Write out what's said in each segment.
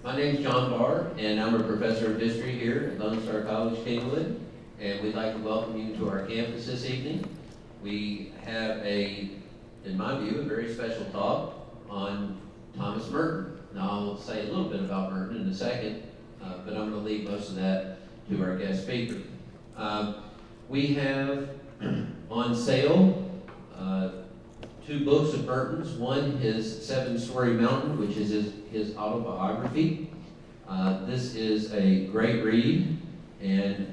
My name's John Barr, and I'm a professor of history here at Lone Star College-Kingwood, and we'd like to welcome you to our campus this evening. We have in my view, a very special talk on Thomas Merton. Now, I'll say a little bit about Merton in a second, but I'm going to leave most of that to our guest speaker. We have on sale two books of Merton's. One, his Seven-Story Mountain, which is his autobiography. This is a great read, and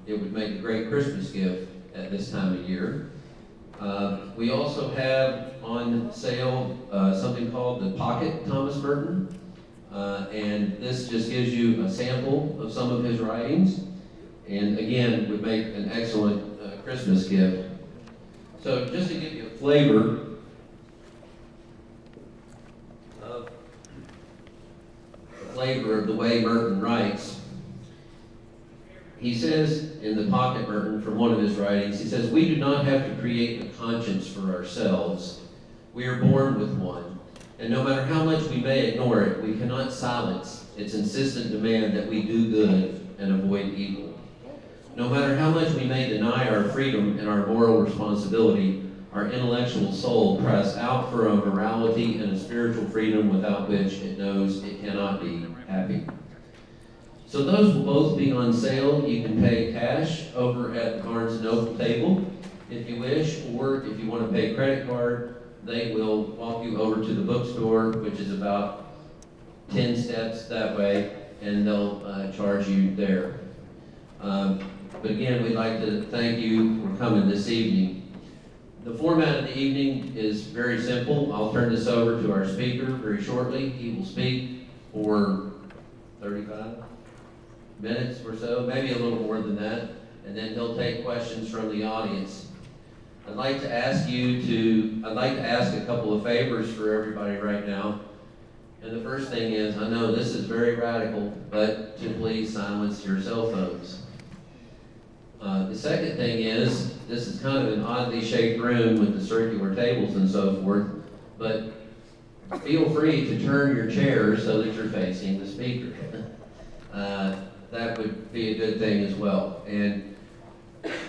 it would make a great Christmas gift at this time of year. We also have on sale something called the Pocket Thomas Merton, and this just gives you a sample of some of his writings, and again would make an excellent Christmas gift. So just to give you a flavor of the way Merton writes, he says in the Pocket Merton, from one of his writings, he says, "We do not have to create a conscience for ourselves. We are born with one, and no matter how much we may ignore it, we cannot silence its insistent demand that we do good and avoid evil. No matter how much we may deny our freedom and our moral responsibility, our intellectual soul cries out for a morality and a spiritual freedom without which it knows it cannot be happy." So those will both be on sale. You can pay cash over at the Barnes & Noble table if you wish, or if you want to pay credit card, they will walk you over to the bookstore, which is about 10 steps that way, and they'll charge you there. But again, we'd like to thank you for coming this evening. The format of the evening is very simple. I'll turn this over to our speaker very shortly. He will speak for 35 minutes or so, maybe a little more than that, and then he'll take questions from the audience. I'd like to ask a couple of favors for everybody right now. And the first thing is, I know this is very radical, but to please silence your cell phones. The second thing is, this is kind of an oddly shaped room with the circular tables and so forth, but feel free to turn your chair so that you're facing the speaker. That would be a good thing as well. And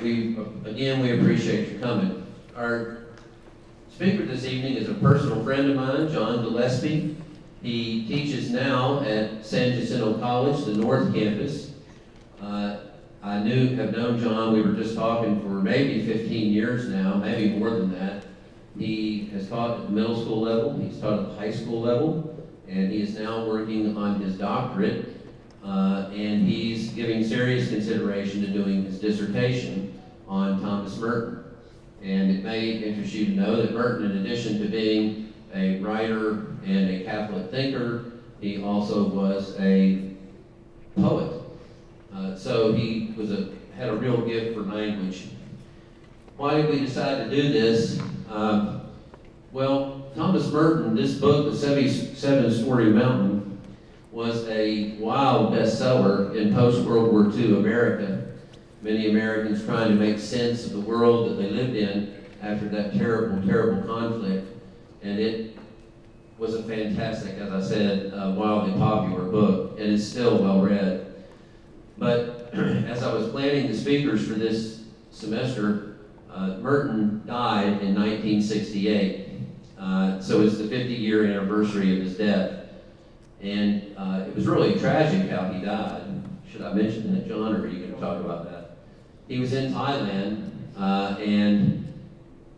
we appreciate you coming. Our speaker this evening is a personal friend of mine, John Gillespie. He teaches now at San Jacinto College, the North Campus. I have known John, we were just talking, for maybe 15 years now, maybe more than that. He has taught at the middle school level, he's taught at the high school level, and he is now working on his doctorate, and he's giving serious consideration to doing his dissertation on Thomas Merton. And it may interest you to know that Merton, in addition to being a writer and a Catholic thinker, he also was a poet. So he had a real gift for language. Why did we decide to do this? Well, Thomas Merton, this book, The Seven-Story Mountain, was a wild bestseller in post-World War II America. Many Americans trying to make sense of the world that they lived in after that terrible, terrible conflict. And it was a fantastic, as I said, wildly popular book, and it's still well read. But as I was planning the speakers for this semester, Merton died in 1968. So it's the 50-year anniversary of his death. And it was really tragic how he died. Should I mention that, John, or are you going to talk about that? He was in Thailand, and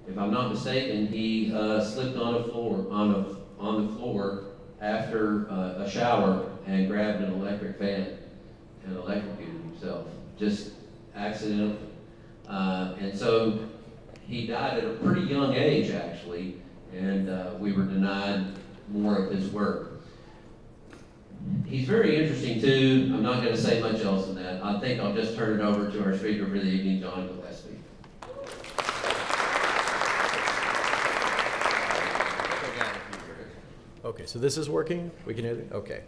if I'm not mistaken, he slipped on the floor after a shower and grabbed an electric fan and electrocuted himself, just accidentally. And so he died at a pretty young age, actually, and we were denied more of his work. He's very interesting, too. I'm not going to say much else than that. I think I'll just turn it over to our speaker for the evening, John Gillespie. Okay, so this is working? We can hear it? Okay.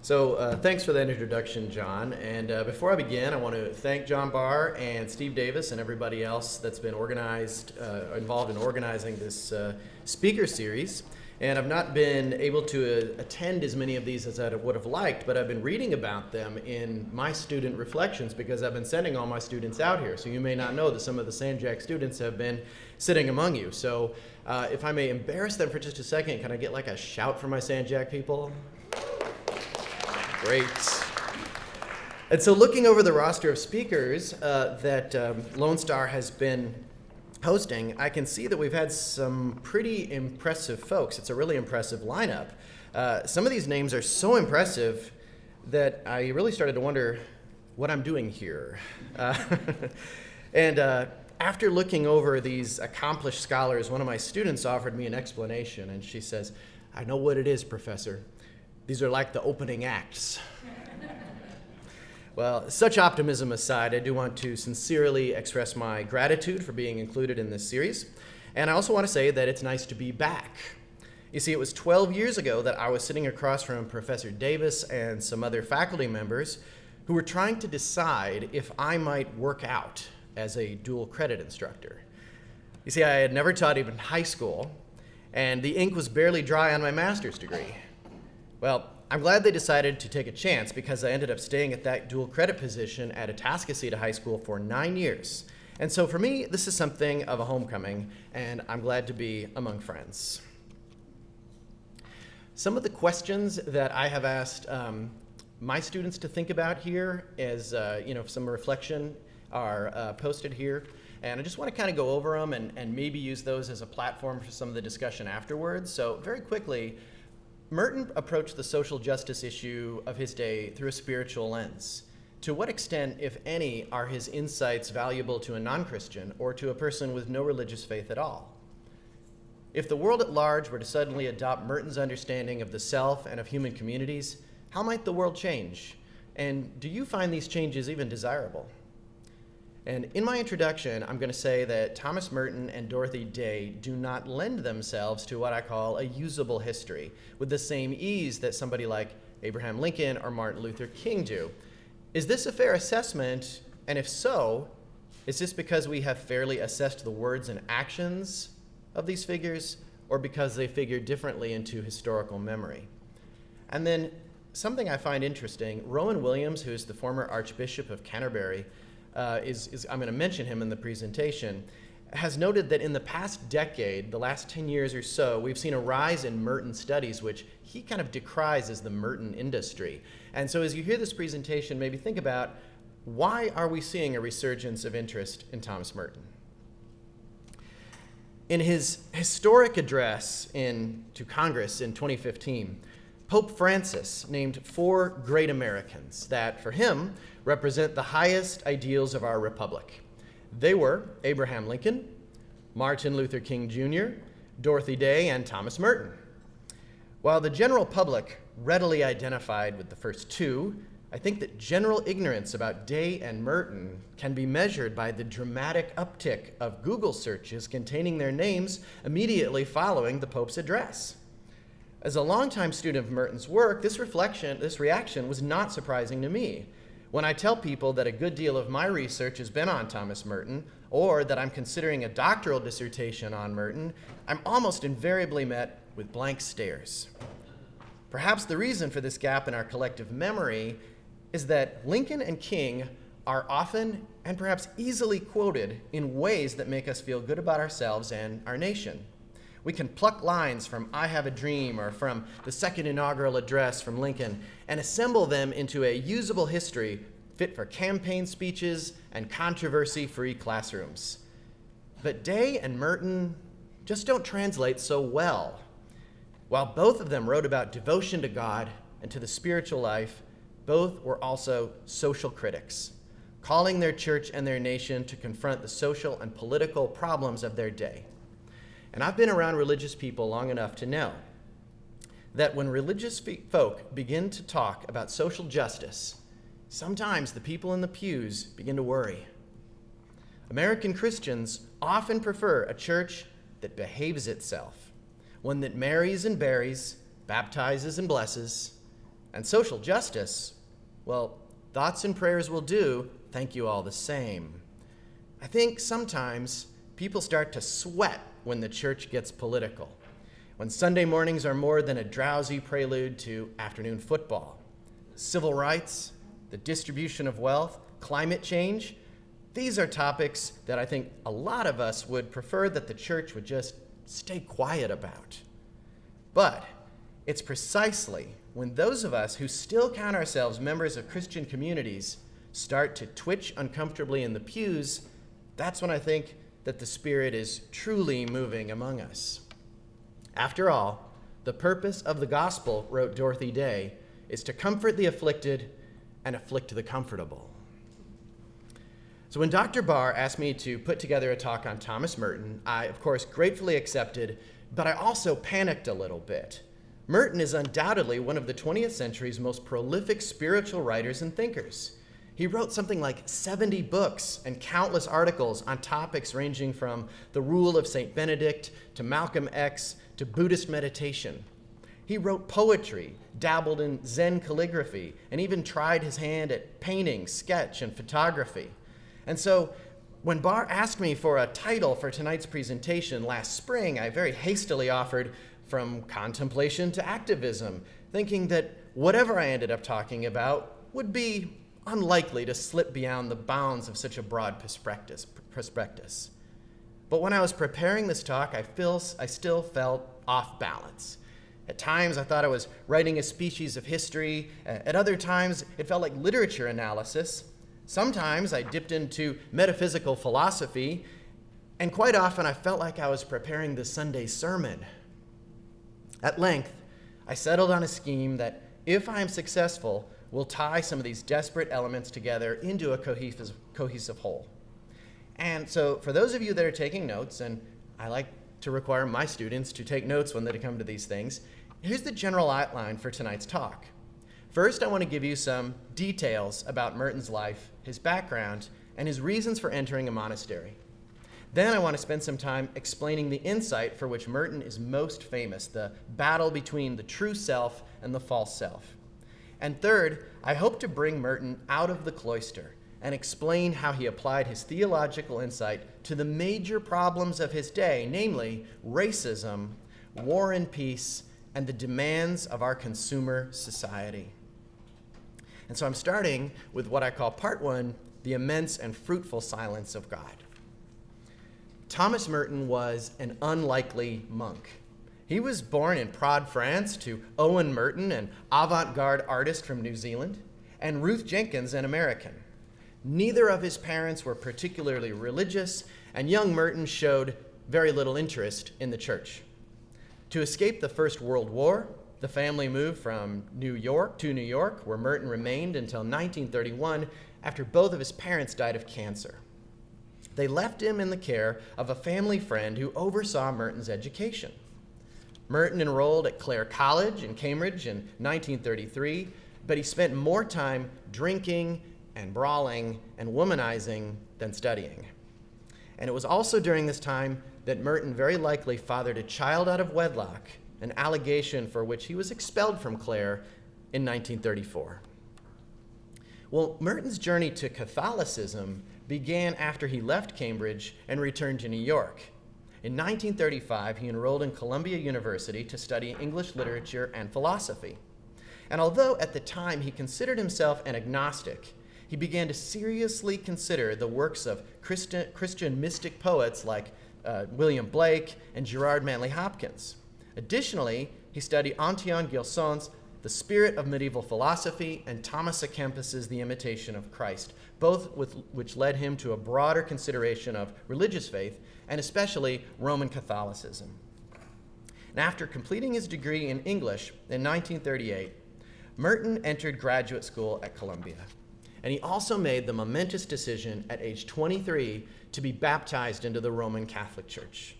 So thanks for that introduction, John. And before I begin, I want to thank John Barr and Steve Davis and everybody else that's been involved in organizing this speaker series. And I've not been able to attend as many of these as I would have liked, but I've been reading about them in my student reflections because I've been sending all my students out here. So you may not know that some of the San Jac students have been sitting among you. So if I may embarrass them for just a second, can I get like a shout from my San Jac people? Great. And so looking over the roster of speakers that Lone Star has been hosting, I can see that we've had some pretty impressive folks. It's a really impressive lineup. Some of these names are so impressive that I really started to wonder what I'm doing here. And after looking over these accomplished scholars, one of my students offered me an explanation, and she says, "I know what it is, Professor. These are like the opening acts." Well, such optimism aside, I do want to sincerely express my gratitude for being included in this series. And I also want to say that it's nice to be back. You see, it was 12 years ago that I was sitting across from Professor Davis and some other faculty members who were trying to decide if I might work out as a dual credit instructor. You see, I had never taught even high school, and the ink was barely dry on my master's degree. Well, I'm glad they decided to take a chance because I ended up staying at that dual credit position at Atascocita High School for 9 years. And so for me, this is something of a homecoming, and I'm glad to be among friends. Some of the questions that I have asked my students to think about here as some reflection are posted here. And I just want to kind of go over them and maybe use those as a platform for some of the discussion afterwards. So very quickly, Merton approached the social justice issue of his day through a spiritual lens. To what extent, if any, are his insights valuable to a non-Christian or to a person with no religious faith at all? If the world at large were to suddenly adopt Merton's understanding of the self and of human communities, how might the world change? And do you find these changes even desirable? And in my introduction, I'm going to say that Thomas Merton and Dorothy Day do not lend themselves to what I call a usable history with the same ease that somebody like Abraham Lincoln or Martin Luther King do. Is this a fair assessment? And if so, is this because we have fairly assessed the words and actions of these figures, or because they figure differently into historical memory? And then something I find interesting, Rowan Williams, who's the former Archbishop of Canterbury, I'm going to mention him in the presentation, has noted that in the past decade, the last 10 years or so, we've seen a rise in Merton studies, which he kind of decries as the Merton industry. And so as you hear this presentation, maybe think about, why are we seeing a resurgence of interest in Thomas Merton? In his historic address to Congress in 2015, Pope Francis named 4 great Americans that, for him, represent the highest ideals of our republic. They were Abraham Lincoln, Martin Luther King Jr., Dorothy Day, and Thomas Merton. While the general public readily identified with the first 2, I think that general ignorance about Day and Merton can be measured by the dramatic uptick of Google searches containing their names immediately following the Pope's address. As a longtime student of Merton's work, this reaction was not surprising to me. When I tell people that a good deal of my research has been on Thomas Merton, or that I'm considering a doctoral dissertation on Merton, I'm almost invariably met with blank stares. Perhaps the reason for this gap in our collective memory is that Lincoln and King are often and perhaps easily quoted in ways that make us feel good about ourselves and our nation. We can pluck lines from I Have a Dream or from the second inaugural address from Lincoln and assemble them into a usable history fit for campaign speeches and controversy-free classrooms. But Day and Merton just don't translate so well. While both of them wrote about devotion to God and to the spiritual life, both were also social critics, calling their church and their nation to confront the social and political problems of their day. And I've been around religious people long enough to know that when religious folk begin to talk about social justice, sometimes the people in the pews begin to worry. American Christians often prefer a church that behaves itself, one that marries and buries, baptizes and blesses, and social justice, well, thoughts and prayers will do, thank you all the same. I think sometimes people start to sweat when the church gets political, when Sunday mornings are more than a drowsy prelude to afternoon football. Civil rights, the distribution of wealth, climate change, these are topics that I think a lot of us would prefer that the church would just stay quiet about. But it's precisely when those of us who still count ourselves members of Christian communities start to twitch uncomfortably in the pews, that's when I think that the Spirit is truly moving among us. After all, the purpose of the gospel, wrote Dorothy Day, is to comfort the afflicted and afflict the comfortable. So when Dr. Barr asked me to put together a talk on Thomas Merton, I, of course, gratefully accepted, but I also panicked a little bit. Merton is undoubtedly one of the 20th century's most prolific spiritual writers and thinkers. He wrote something like 70 books and countless articles on topics ranging from the rule of St. Benedict to Malcolm X to Buddhist meditation. He wrote poetry, dabbled in Zen calligraphy, and even tried his hand at painting, sketch, and photography. And so when Barr asked me for a title for tonight's presentation last spring, I very hastily offered From Contemplation to Activism, thinking that whatever I ended up talking about would be unlikely to slip beyond the bounds of such a broad prospectus. But when I was preparing this talk, I still felt off balance. At times, I thought I was writing a species of history. At other times, it felt like literature analysis. Sometimes I dipped into metaphysical philosophy, and quite often I felt like I was preparing the Sunday sermon. At length, I settled on a scheme that, if I am successful, will tie some of these disparate elements together into a cohesive whole. And so for those of you that are taking notes, and I like to require my students to take notes when they come to these things, here's the general outline for tonight's talk. First, I want to give you some details about Merton's life, his background, and his reasons for entering a monastery. Then I want to spend some time explaining the insight for which Merton is most famous, the battle between the true self and the false self. And third, I hope to bring Merton out of the cloister and explain how he applied his theological insight to the major problems of his day, namely racism, war and peace, and the demands of our consumer society. And so I'm starting with what I call part one, the immense and fruitful silence of God. Thomas Merton was an unlikely monk. He was born in Prades, France, to Owen Merton, an avant-garde artist from New Zealand, and Ruth Jenkins, an American. Neither of his parents were particularly religious, and young Merton showed very little interest in the church. To escape the First World War, the family moved from New York to New York, where Merton remained until 1931, after both of his parents died of cancer. They left him in the care of a family friend who oversaw Merton's education. Merton enrolled at Clare College in Cambridge in 1933, but he spent more time drinking and brawling and womanizing than studying. And it was also during this time that Merton very likely fathered a child out of wedlock, an allegation for which he was expelled from Clare in 1934. Well, Merton's journey to Catholicism began after he left Cambridge and returned to New York. In 1935, he enrolled in Columbia University to study English literature and philosophy. And although at the time he considered himself an agnostic, he began to seriously consider the works of Christian mystic poets like William Blake and Gerard Manley Hopkins. Additionally, he studied Antoine Gilson's The Spirit of Medieval Philosophy and Thomas à Kempis's The Imitation of Christ, both which led him to a broader consideration of religious faith, and especially Roman Catholicism. And after completing his degree in English in 1938, Merton entered graduate school at Columbia. And he also made the momentous decision at age 23 to be baptized into the Roman Catholic Church.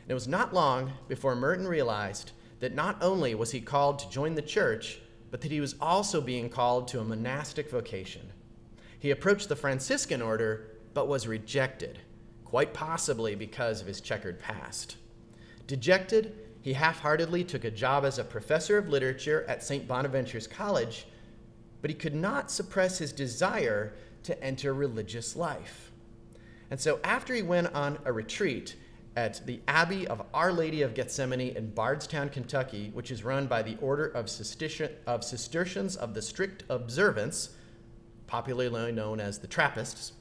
And it was not long before Merton realized that not only was he called to join the church, but that he was also being called to a monastic vocation. He approached the Franciscan order, but was rejected, quite possibly because of his checkered past. Dejected, he half-heartedly took a job as a professor of literature at St. Bonaventure's College, but he could not suppress his desire to enter religious life. And so after he went on a retreat at the Abbey of Our Lady of Gethsemane in Bardstown, Kentucky, which is run by the Order of Cistercians of the Strict Observance, popularly known as the Trappists,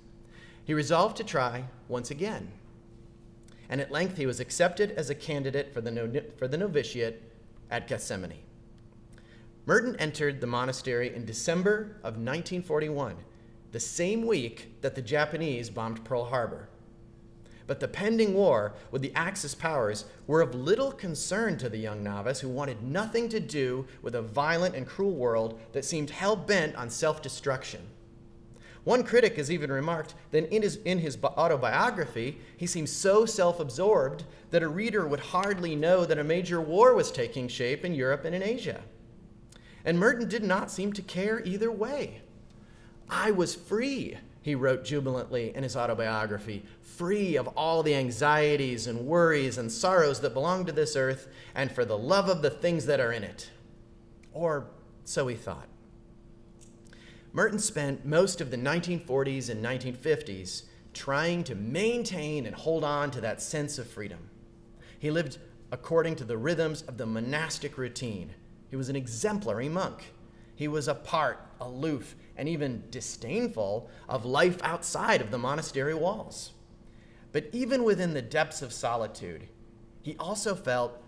he resolved to try once again. And at length he was accepted as a candidate for the novitiate at Gethsemane. Merton entered the monastery in December of 1941, the same week that the Japanese bombed Pearl Harbor. But the pending war with the Axis powers were of little concern to the young novice who wanted nothing to do with a violent and cruel world that seemed hell-bent on self-destruction. One critic has even remarked that in his autobiography, he seems so self-absorbed that a reader would hardly know that a major war was taking shape in Europe and in Asia. And Merton did not seem to care either way. "I was free," he wrote jubilantly in his autobiography, "free of all the anxieties and worries and sorrows that belong to this earth, and for the love of the things that are in it." Or so he thought. Merton spent most of the 1940s and 1950s trying to maintain and hold on to that sense of freedom. He lived according to the rhythms of the monastic routine. He was an exemplary monk. He was apart, aloof, and even disdainful of life outside of the monastery walls. But even within the depths of solitude, he also felt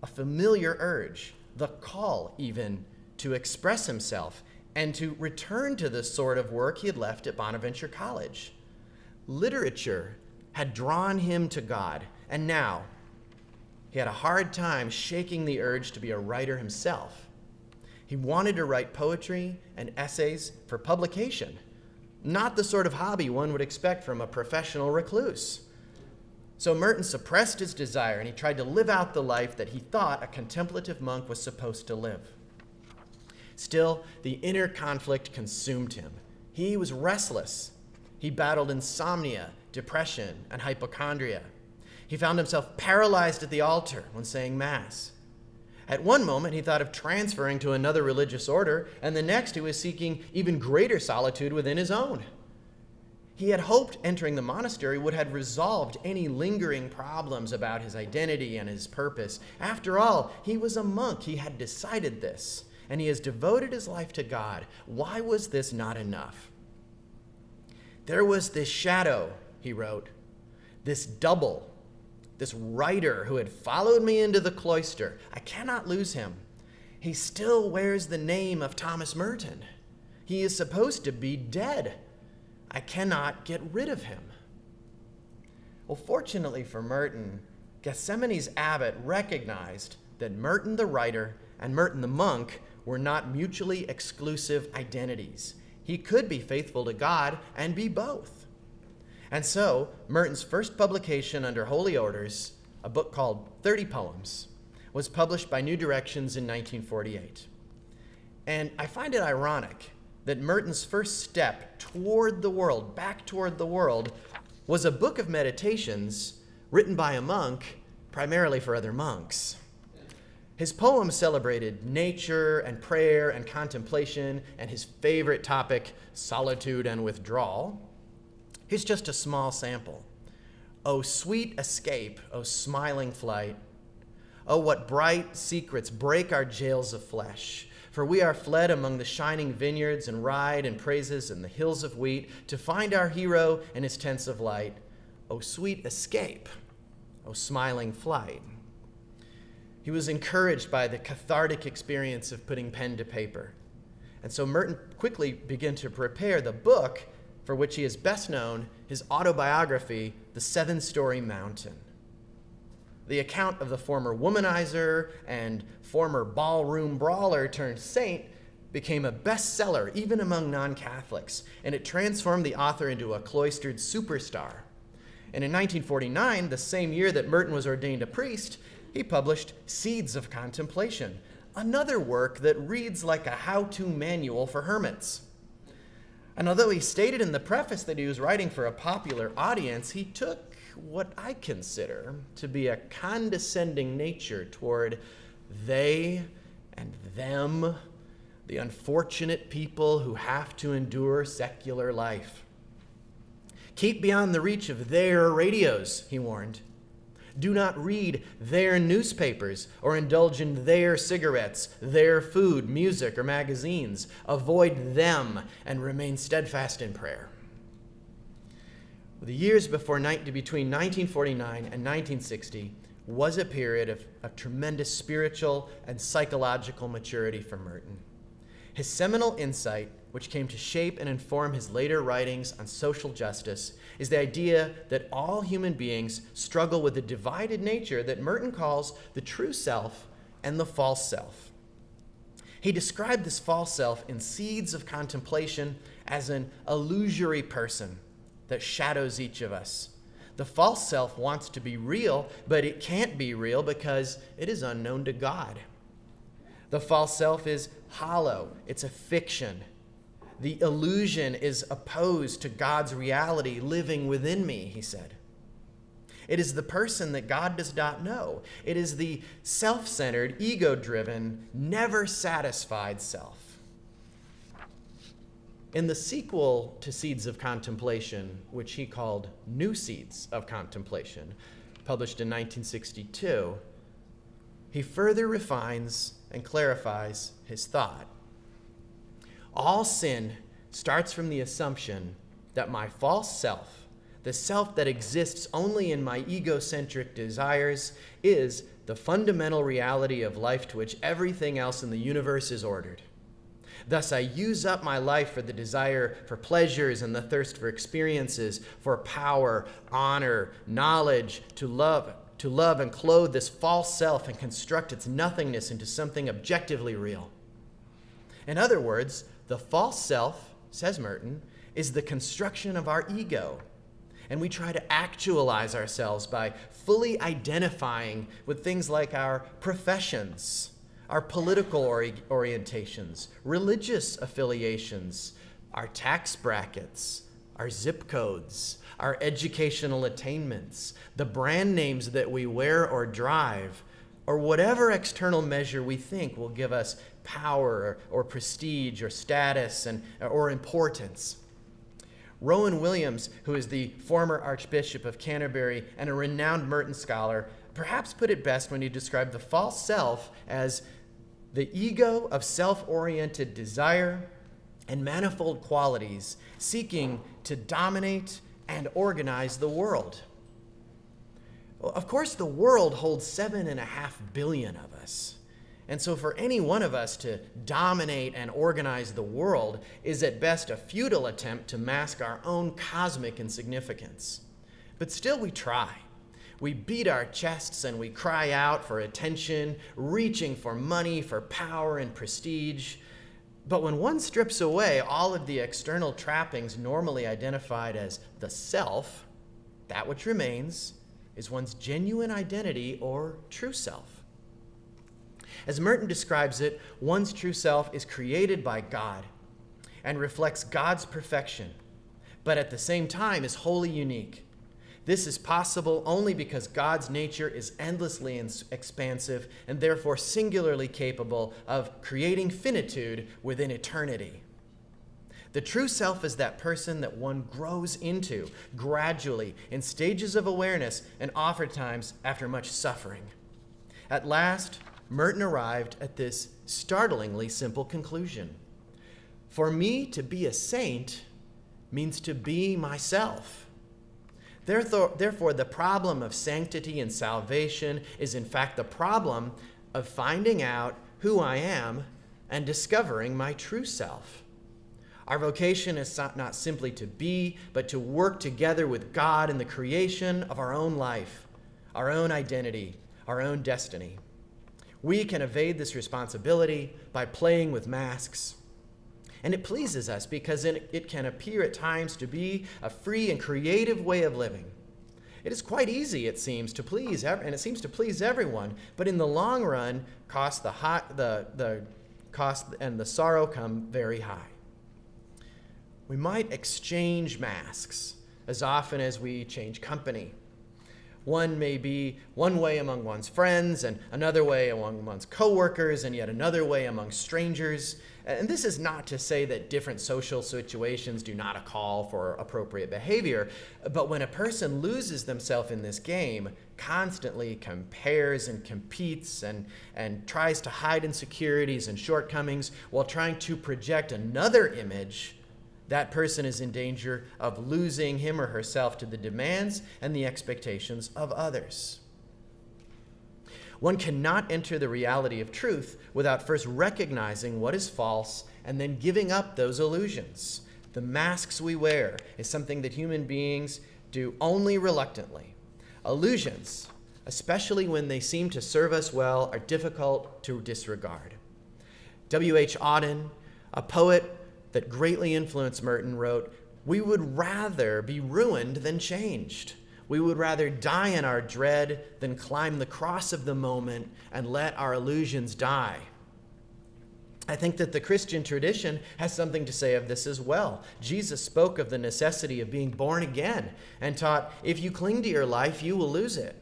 a familiar urge, the call even, to express himself and to return to the sort of work he had left at Bonaventure College. Literature had drawn him to God, and now he had a hard time shaking the urge to be a writer himself. He wanted to write poetry and essays for publication, not the sort of hobby one would expect from a professional recluse. So Merton suppressed his desire, and he tried to live out the life that he thought a contemplative monk was supposed to live. Still, the inner conflict consumed him. He was restless. He battled insomnia, depression, and hypochondria. He found himself paralyzed at the altar when saying Mass. At one moment, he thought of transferring to another religious order, and the next he was seeking even greater solitude within his own. He had hoped entering the monastery would have resolved any lingering problems about his identity and his purpose. After all, he was a monk. He had decided this, and he has devoted his life to God. Why was this not enough? "There was this shadow," he wrote, "this double, this writer who had followed me into the cloister. I cannot lose him. He still wears the name of Thomas Merton. He is supposed to be dead. I cannot get rid of him." Well, fortunately for Merton, Gethsemane's abbot recognized that Merton the writer and Merton the monk were not mutually exclusive identities. He could be faithful to God and be both. And so, Merton's first publication under holy orders, a book called 30 Poems, was published by New Directions in 1948. And I find it ironic that Merton's first step toward the world, back toward the world, was a book of meditations written by a monk, primarily for other monks. His poems celebrated nature and prayer and contemplation and his favorite topic, solitude and withdrawal. Here's just a small sample. "O sweet escape, O smiling flight. O what bright secrets break our jails of flesh. For we are fled among the shining vineyards and ride in praises in the hills of wheat to find our hero in his tents of light. O sweet escape, O smiling flight." He was encouraged by the cathartic experience of putting pen to paper. And so Merton quickly began to prepare the book for which he is best known, his autobiography, The Seven-Story Mountain. The account of the former womanizer and former ballroom brawler turned saint became a bestseller even among non-Catholics, and it transformed the author into a cloistered superstar. And in 1949, the same year that Merton was ordained a priest, he published Seeds of Contemplation, another work that reads like a how-to manual for hermits. And although he stated in the preface that he was writing for a popular audience, he took what I consider to be a condescending nature toward they and them, the unfortunate people who have to endure secular life. "Keep beyond the reach of their radios," he warned. Do not read their newspapers or indulge in their cigarettes, their food, music, or magazines. Avoid them and remain steadfast in prayer. The years between 1949 and 1960 was a period of tremendous spiritual and psychological maturity for Merton. His seminal insight, which came to shape and inform his later writings on social justice, is the idea that all human beings struggle with a divided nature that Merton calls the true self and the false self. He described this false self in Seeds of Contemplation as an illusory person that shadows each of us. The false self wants to be real, but it can't be real because it is unknown to God. The false self is hollow. It's a fiction. The illusion is opposed to God's reality living within me, he said. It is the person that God does not know. It is the self-centered, ego-driven, never satisfied self. In the sequel to Seeds of Contemplation, which he called New Seeds of Contemplation, published in 1962, he further refines and clarifies his thought. All sin starts from the assumption that my false self, the self that exists only in my egocentric desires, is the fundamental reality of life to which everything else in the universe is ordered. Thus, I use up my life for the desire for pleasures and the thirst for experiences, for power, honor, knowledge, to love and clothe this false self and construct its nothingness into something objectively real. In other words, the false self, says Merton, is the construction of our ego. And we try to actualize ourselves by fully identifying with things like our professions, our political orientations, religious affiliations, our tax brackets, our zip codes, our educational attainments, the brand names that we wear or drive, or whatever external measure we think will give us power or prestige or status or importance. Rowan Williams, who is the former Archbishop of Canterbury and a renowned Merton scholar, perhaps put it best when he described the false self as the ego of self-oriented desire and manifold qualities seeking to dominate and organize the world. Well, of course, the world holds 7.5 billion of us. And so for any one of us to dominate and organize the world is at best a futile attempt to mask our own cosmic insignificance. But still we try. We beat our chests and we cry out for attention, reaching for money, for power and prestige. But when one strips away all of the external trappings normally identified as the self, that which remains is one's genuine identity or true self. As Merton describes it, one's true self is created by God and reflects God's perfection, but at the same time is wholly unique. This is possible only because God's nature is endlessly expansive and therefore singularly capable of creating finitude within eternity. The true self is that person that one grows into gradually in stages of awareness and oftentimes after much suffering. At last, Merton arrived at this startlingly simple conclusion. For me to be a saint means to be myself. Therefore, the problem of sanctity and salvation is in fact the problem of finding out who I am and discovering my true self. Our vocation is not simply to be, but to work together with God in the creation of our own life, our own identity, our own destiny. We can evade this responsibility by playing with masks. And it pleases us because it can appear at times to be a free and creative way of living. It is quite easy, it seems, to please, and it seems to please everyone, but in the long run, the cost and the sorrow come very high. We might exchange masks as often as we change company. One may be one way among one's friends, and another way among one's coworkers, and yet another way among strangers. And this is not to say that different social situations do not call for appropriate behavior, but when a person loses themselves in this game, constantly compares and competes and tries to hide insecurities and shortcomings while trying to project another image, that person is in danger of losing him or herself to the demands and the expectations of others. One cannot enter the reality of truth without first recognizing what is false and then giving up those illusions. The masks we wear is something that human beings do only reluctantly. Illusions, especially when they seem to serve us well, are difficult to disregard. W.H. Auden, a poet that greatly influenced Merton, wrote, "We would rather be ruined than changed. We would rather die in our dread than climb the cross of the moment and let our illusions die." I think that the Christian tradition has something to say of this as well. Jesus spoke of the necessity of being born again and taught, if you cling to your life, you will lose it.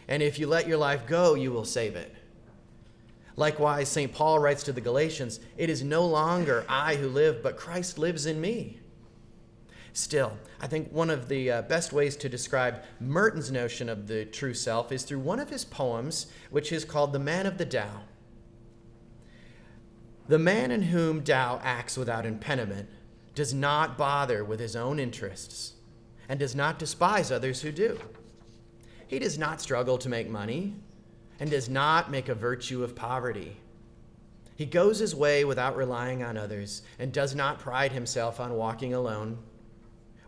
And if you let your life go, you will save it. Likewise, St. Paul writes to the Galatians, "It is no longer I who live, but Christ lives in me." Still, I think one of the best ways to describe Merton's notion of the true self is through one of his poems, which is called The Man of the Tao. The man in whom Tao acts without impediment does not bother with his own interests and does not despise others who do. He does not struggle to make money and does not make a virtue of poverty. He goes his way without relying on others and does not pride himself on walking alone.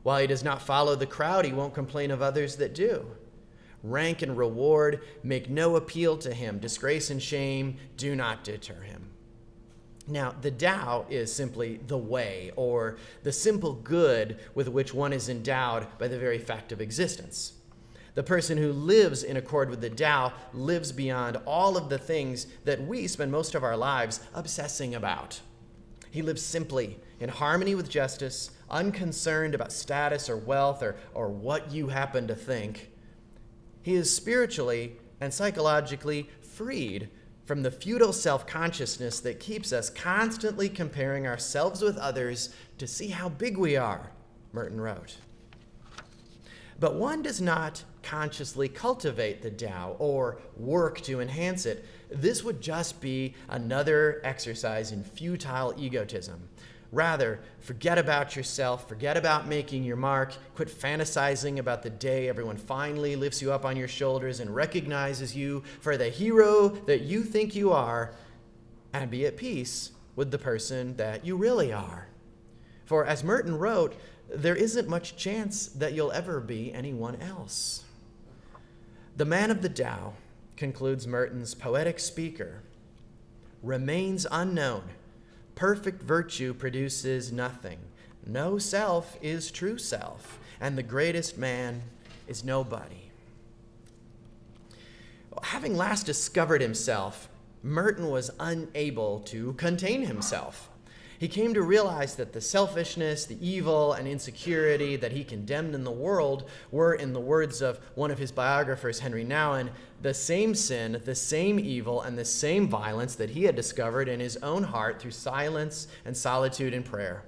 While he does not follow the crowd, he won't complain of others that do. Rank and reward make no appeal to him. Disgrace and shame do not deter him. Now, the Tao is simply the way, or the simple good with which one is endowed by the very fact of existence. The person who lives in accord with the Tao lives beyond all of the things that we spend most of our lives obsessing about. He lives simply in harmony with justice, unconcerned about status or wealth or what you happen to think. He is spiritually and psychologically freed from the futile self-consciousness that keeps us constantly comparing ourselves with others to see how big we are, Merton wrote. But one does not consciously cultivate the Tao or work to enhance it. This would just be another exercise in futile egotism. Rather, forget about yourself, forget about making your mark, quit fantasizing about the day everyone finally lifts you up on your shoulders and recognizes you for the hero that you think you are, and be at peace with the person that you really are. For as Merton wrote, there isn't much chance that you'll ever be anyone else. The man of the Tao, concludes Merton's poetic speaker, remains unknown. Perfect virtue produces nothing. No self is true self, and the greatest man is nobody. Having last discovered himself, Merton was unable to contain himself. He came to realize that the selfishness, the evil, and insecurity that he condemned in the world were, in the words of one of his biographers, Henry Nouwen, the same sin, the same evil, and the same violence that he had discovered in his own heart through silence and solitude and prayer.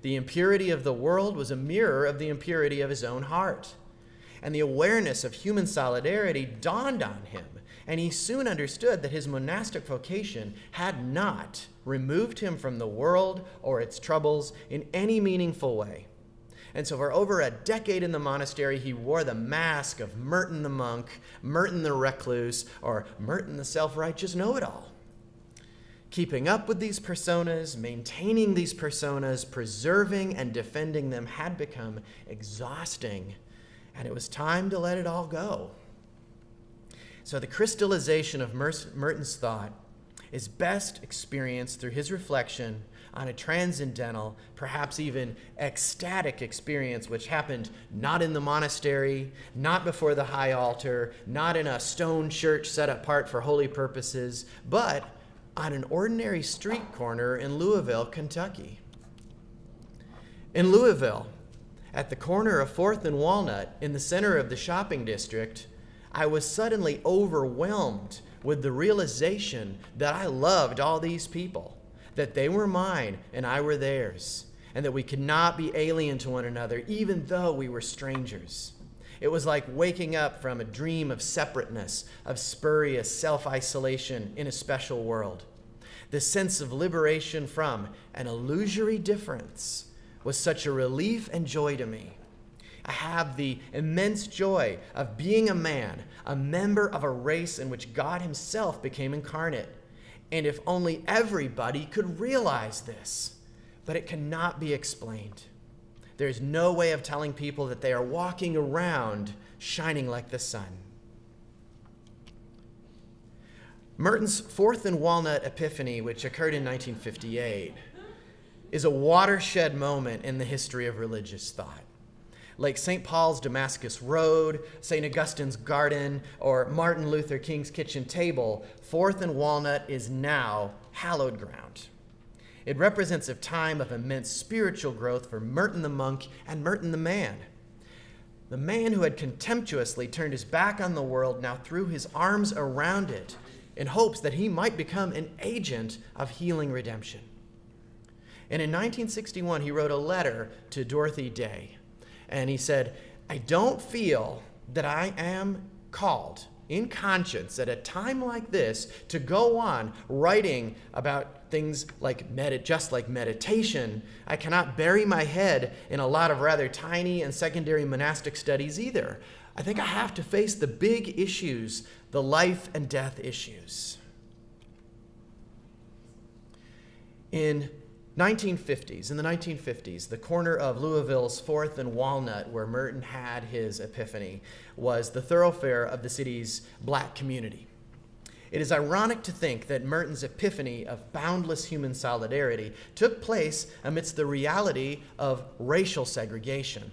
The impurity of the world was a mirror of the impurity of his own heart. And the awareness of human solidarity dawned on him, and he soon understood that his monastic vocation had not removed him from the world or its troubles in any meaningful way. And so for over a decade in the monastery, he wore the mask of Merton the monk, Merton the recluse, or Merton the self-righteous know-it-all. Keeping up with these personas, maintaining these personas, preserving and defending them had become exhausting, and it was time to let it all go. So the crystallization of Merton's thought is best experienced through his reflection on a transcendental, perhaps even ecstatic experience which happened not in the monastery, not before the high altar, not in a stone church set apart for holy purposes, but on an ordinary street corner in Louisville, Kentucky. In Louisville, at the corner of 4th and Walnut, in the center of the shopping district, I was suddenly overwhelmed with the realization that I loved all these people, that they were mine and I were theirs, and that we could not be alien to one another even though we were strangers. It was like waking up from a dream of separateness, of spurious self-isolation in a special world. The sense of liberation from an illusory difference was such a relief and joy to me. I have the immense joy of being a man, a member of a race in which God himself became incarnate. And if only everybody could realize this, but it cannot be explained. There's no way of telling people that they are walking around shining like the sun. Merton's Fourth and Walnut epiphany, which occurred in 1958, is a watershed moment in the history of religious thought. Like St. Paul's Damascus Road, St. Augustine's Garden, or Martin Luther King's kitchen table, Fourth and Walnut is now hallowed ground. It represents a time of immense spiritual growth for Merton the monk and Merton the man. The man who had contemptuously turned his back on the world now threw his arms around it in hopes that he might become an agent of healing redemption. And in 1961, he wrote a letter to Dorothy Day. And he said, I don't feel that I am called in conscience at a time like this to go on writing about things like just like meditation. I cannot bury my head in a lot of rather tiny and secondary monastic studies either. I think I have to face the big issues, the life and death issues. In the 1950s, the corner of Louisville's Fourth and Walnut, where Merton had his epiphany, was the thoroughfare of the city's black community. It is ironic to think that Merton's epiphany of boundless human solidarity took place amidst the reality of racial segregation.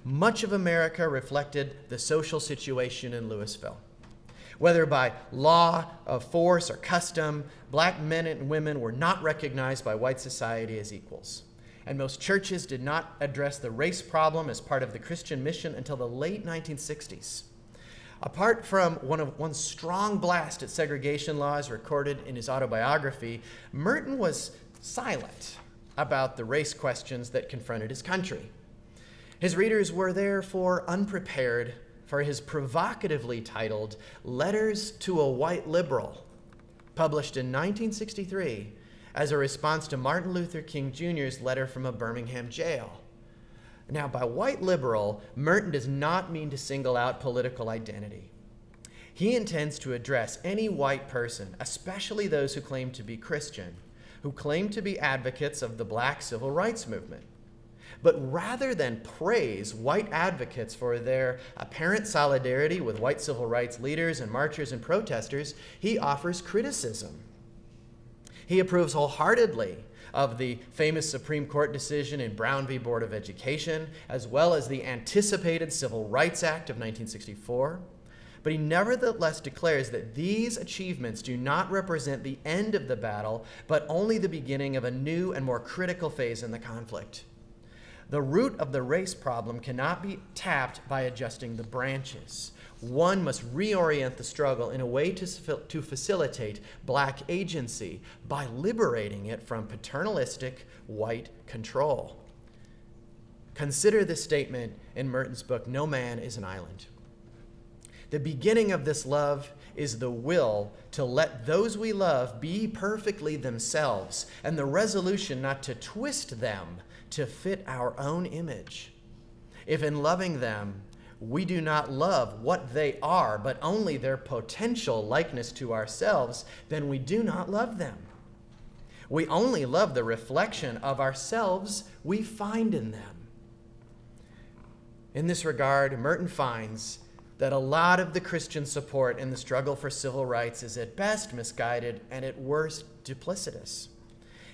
Much of America reflected the social situation in Louisville. Whether by law of force or custom, black men and women were not recognized by white society as equals. And most churches did not address the race problem as part of the Christian mission until the late 1960s. Apart from one strong blast at segregation laws recorded in his autobiography, Merton was silent about the race questions that confronted his country. His readers were therefore unprepared for his provocatively titled Letters to a White Liberal, published in 1963 as a response to Martin Luther King Jr.'s letter from a Birmingham jail. Now, by white liberal, Merton does not mean to single out political identity. He intends to address any white person, especially those who claim to be Christian, who claim to be advocates of the black civil rights movement. But rather than praise white advocates for their apparent solidarity with white civil rights leaders and marchers and protesters, he offers criticism. He approves wholeheartedly of the famous Supreme Court decision in Brown v. Board of Education, as well as the anticipated Civil Rights Act of 1964. But he nevertheless declares that these achievements do not represent the end of the battle, but only the beginning of a new and more critical phase in the conflict. The root of the race problem cannot be tapped by adjusting the branches. One must reorient the struggle in a way to facilitate black agency by liberating it from paternalistic white control. Consider this statement in Merton's book, No Man is an Island. The beginning of this love is the will to let those we love be perfectly themselves, and the resolution not to twist them to fit our own image. If in loving them, we do not love what they are, but only their potential likeness to ourselves, then we do not love them. We only love the reflection of ourselves we find in them. In this regard, Merton finds that a lot of the Christian support in the struggle for civil rights is at best misguided and at worst duplicitous.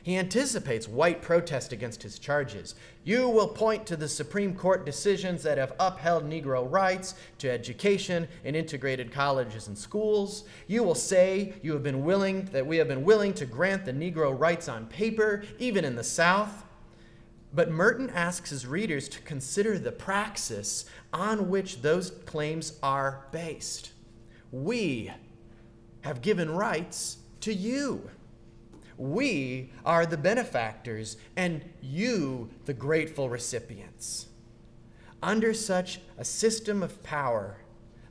He anticipates white protest against his charges. You will point to the Supreme Court decisions that have upheld Negro rights to education in integrated colleges and schools. You will say we have been willing to grant the Negro rights on paper, even in the South. But Merton asks his readers to consider the praxis on which those claims are based. We have given rights to you. We are the benefactors, and you the grateful recipients. Under such a system of power,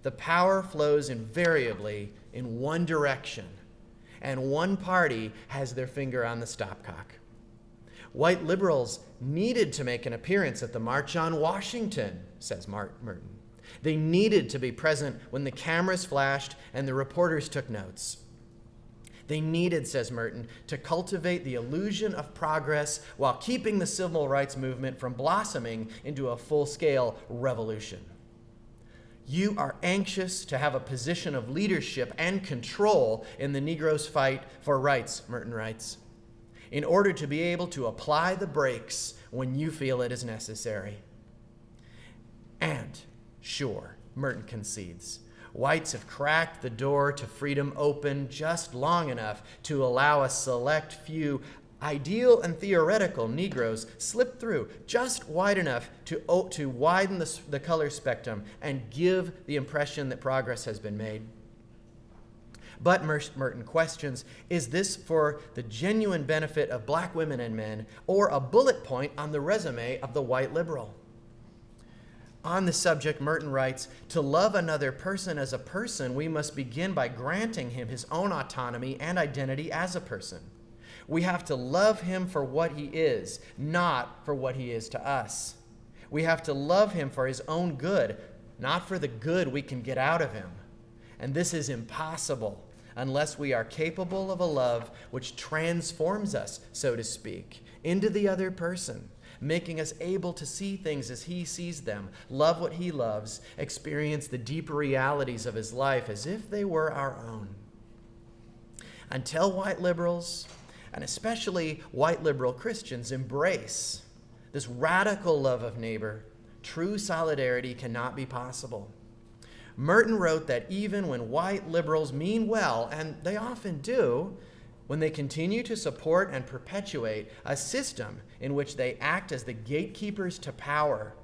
the power flows invariably in one direction, and one party has their finger on the stopcock. White liberals needed to make an appearance at the March on Washington, says Merton. They needed to be present when the cameras flashed and the reporters took notes. They needed, says Merton, to cultivate the illusion of progress while keeping the civil rights movement from blossoming into a full-scale revolution. You are anxious to have a position of leadership and control in the Negro's fight for rights, Merton writes, in order to be able to apply the brakes when you feel it is necessary. And, sure, Merton concedes, whites have cracked the door to freedom open just long enough to allow a select few ideal and theoretical Negroes slip through just wide enough to widen the color spectrum and give the impression that progress has been made. But Merton questions, is this for the genuine benefit of black women and men, or a bullet point on the resume of the white liberal? On the subject, Merton writes, to love another person as a person, we must begin by granting him his own autonomy and identity as a person. We have to love him for what he is, not for what he is to us. We have to love him for his own good, not for the good we can get out of him. And this is impossible unless we are capable of a love which transforms us, so to speak, into the other person, making us able to see things as he sees them, love what he loves, experience the deeper realities of his life as if they were our own. Until white liberals, and especially white liberal Christians, embrace this radical love of neighbor, true solidarity cannot be possible. Merton wrote that even when white liberals mean well, and they often do, when they continue to support and perpetuate a system in which they act as the gatekeepers to power,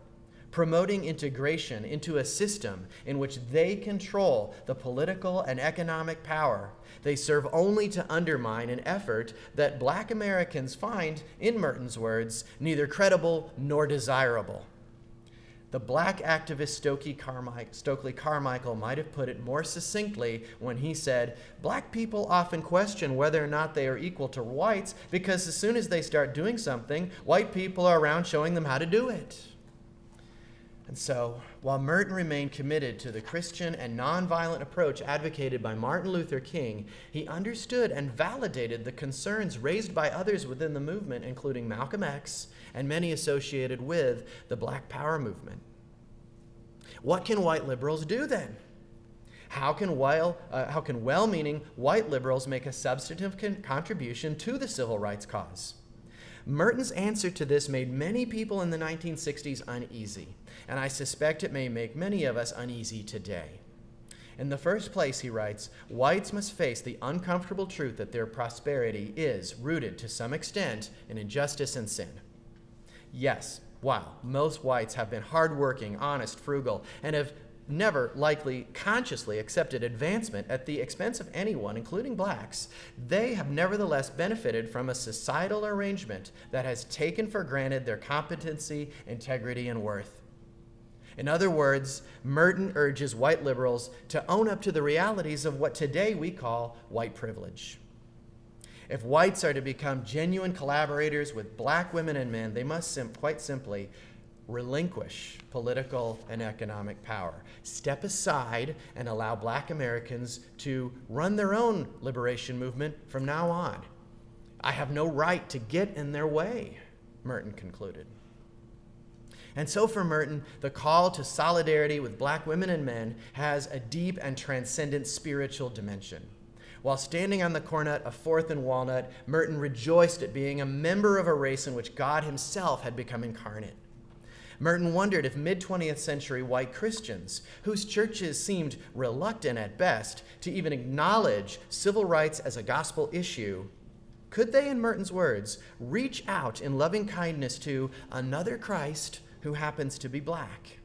promoting integration into a system in which they control the political and economic power, they serve only to undermine an effort that black Americans find, in Merton's words, neither credible nor desirable. The black activist Stokely Carmichael might have put it more succinctly when he said, black people often question whether or not they are equal to whites because as soon as they start doing something, white people are around showing them how to do it. And so, while Merton remained committed to the Christian and nonviolent approach advocated by Martin Luther King, he understood and validated the concerns raised by others within the movement, including Malcolm X and many associated with the Black Power movement. What can white liberals do then? How can well-meaning white liberals make a substantive contribution to the civil rights cause? Merton's answer to this made many people in the 1960s uneasy, and I suspect it may make many of us uneasy today. In the first place, he writes, whites must face the uncomfortable truth that their prosperity is rooted to some extent in injustice and sin. Yes, while most whites have been hardworking, honest, frugal, and have never likely consciously accepted advancement at the expense of anyone, including blacks, they have nevertheless benefited from a societal arrangement that has taken for granted their competency, integrity, and worth. In other words, Merton urges white liberals to own up to the realities of what today we call white privilege. If whites are to become genuine collaborators with black women and men, they must quite simply relinquish political and economic power. Step aside and allow black Americans to run their own liberation movement from now on. I have no right to get in their way, Merton concluded. And so for Merton, the call to solidarity with black women and men has a deep and transcendent spiritual dimension. While standing on the cornet of 4th and Walnut, Merton rejoiced at being a member of a race in which God himself had become incarnate. Merton wondered if mid-20th century white Christians, whose churches seemed reluctant at best to even acknowledge civil rights as a gospel issue, Could they, in Merton's words, reach out in loving kindness to another Christ who happens to be black?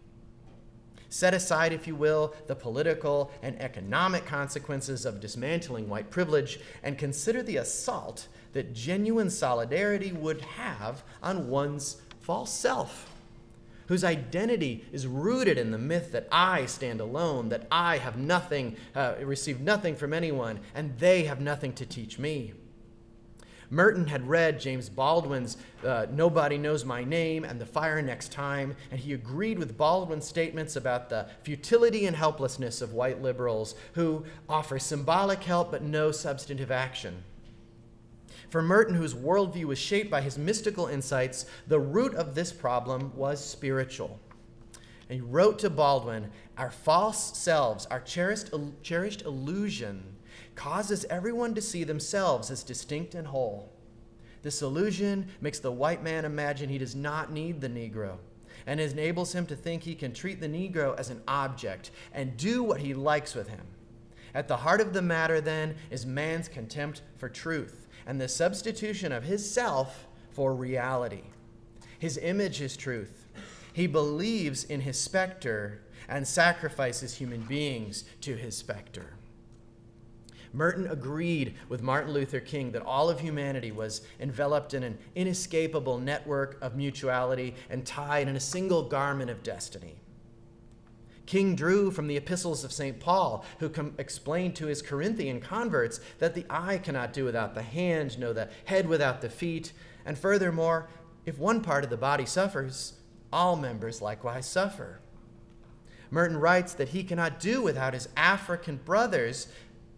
Set aside, if you will, the political and economic consequences of dismantling white privilege and consider the assault that genuine solidarity would have on one's false self, whose identity is rooted in the myth that I stand alone, that I have nothing, receive nothing from anyone, and they have nothing to teach me. Merton had read James Baldwin's Nobody Knows My Name and The Fire Next Time, and he agreed with Baldwin's statements about the futility and helplessness of white liberals who offer symbolic help but no substantive action. For Merton, whose worldview was shaped by his mystical insights, the root of this problem was spiritual. And he wrote to Baldwin, "Our false selves, our cherished illusion, causes everyone to see themselves as distinct and whole. This illusion makes the white man imagine he does not need the Negro, and enables him to think he can treat the Negro as an object and do what he likes with him. At the heart of the matter, then, is man's contempt for truth and the substitution of his self for reality. His image is truth. He believes in his specter and sacrifices human beings to his specter." Merton agreed with Martin Luther King that all of humanity was enveloped in an inescapable network of mutuality and tied in a single garment of destiny. King drew from the epistles of St. Paul, who explained to his Corinthian converts that the eye cannot do without the hand, nor the head without the feet, and furthermore, if one part of the body suffers, all members likewise suffer. Merton writes that he cannot do without his African brothers.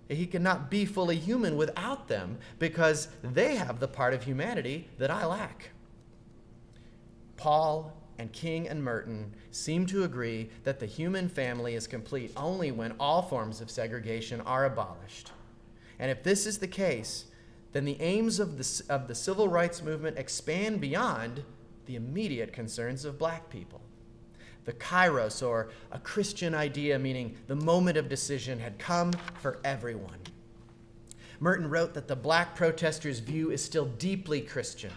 He cannot be fully human without them because they have the part of humanity that I lack. Paul and King and Merton seem to agree that the human family is complete only when all forms of segregation are abolished. And if this is the case, then the aims of the civil rights movement expand beyond the immediate concerns of black people. The kairos, or a Christian idea meaning the moment of decision, had come for everyone. Merton wrote that the black protesters' view is still deeply Christian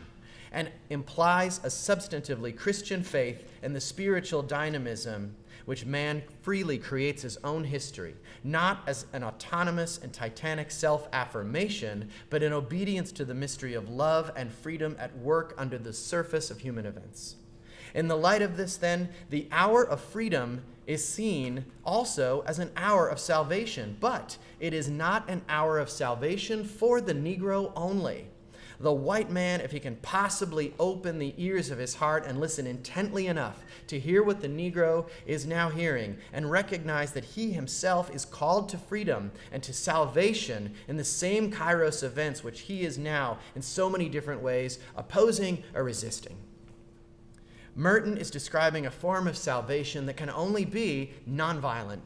and implies a substantively Christian faith in the spiritual dynamism which man freely creates his own history, not as an autonomous and titanic self-affirmation, but in obedience to the mystery of love and freedom at work under the surface of human events. In the light of this, then, the hour of freedom is seen also as an hour of salvation, but it is not an hour of salvation for the Negro only. The white man, if he can possibly open the ears of his heart and listen intently enough to hear what the Negro is now hearing and recognize that he himself is called to freedom and to salvation in the same kairos events which he is now, in so many different ways, opposing or resisting. Merton is describing a form of salvation that can only be nonviolent.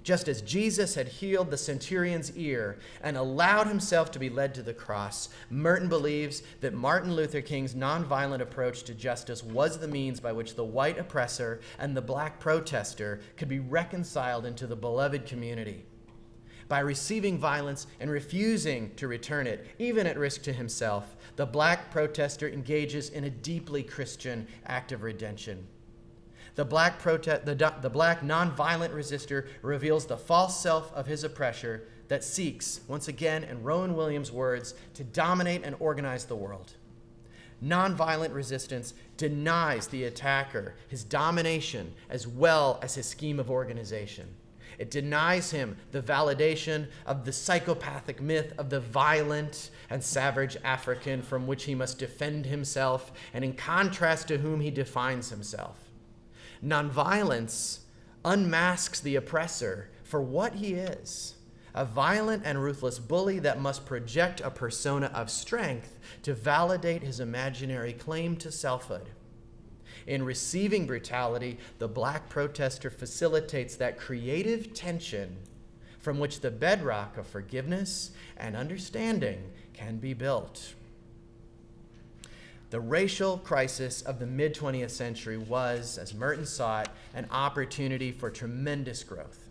Just as Jesus had healed the centurion's ear and allowed himself to be led to the cross, Merton believes that Martin Luther King's nonviolent approach to justice was the means by which the white oppressor and the black protester could be reconciled into the beloved community. By receiving violence and refusing to return it, even at risk to himself, the black protester engages in a deeply Christian act of redemption. The black nonviolent resistor reveals the false self of his oppressor that seeks, once again in Rowan Williams' words, to dominate and organize the world. Nonviolent resistance denies the attacker his domination as well as his scheme of organization. It denies him the validation of the psychopathic myth of the violent and savage African from which he must defend himself and in contrast to whom he defines himself. Nonviolence unmasks the oppressor for what he is, a violent and ruthless bully that must project a persona of strength to validate his imaginary claim to selfhood. In receiving brutality, the black protester facilitates that creative tension from which the bedrock of forgiveness and understanding can be built. The racial crisis of the mid-20th century was, as Merton saw it, an opportunity for tremendous growth.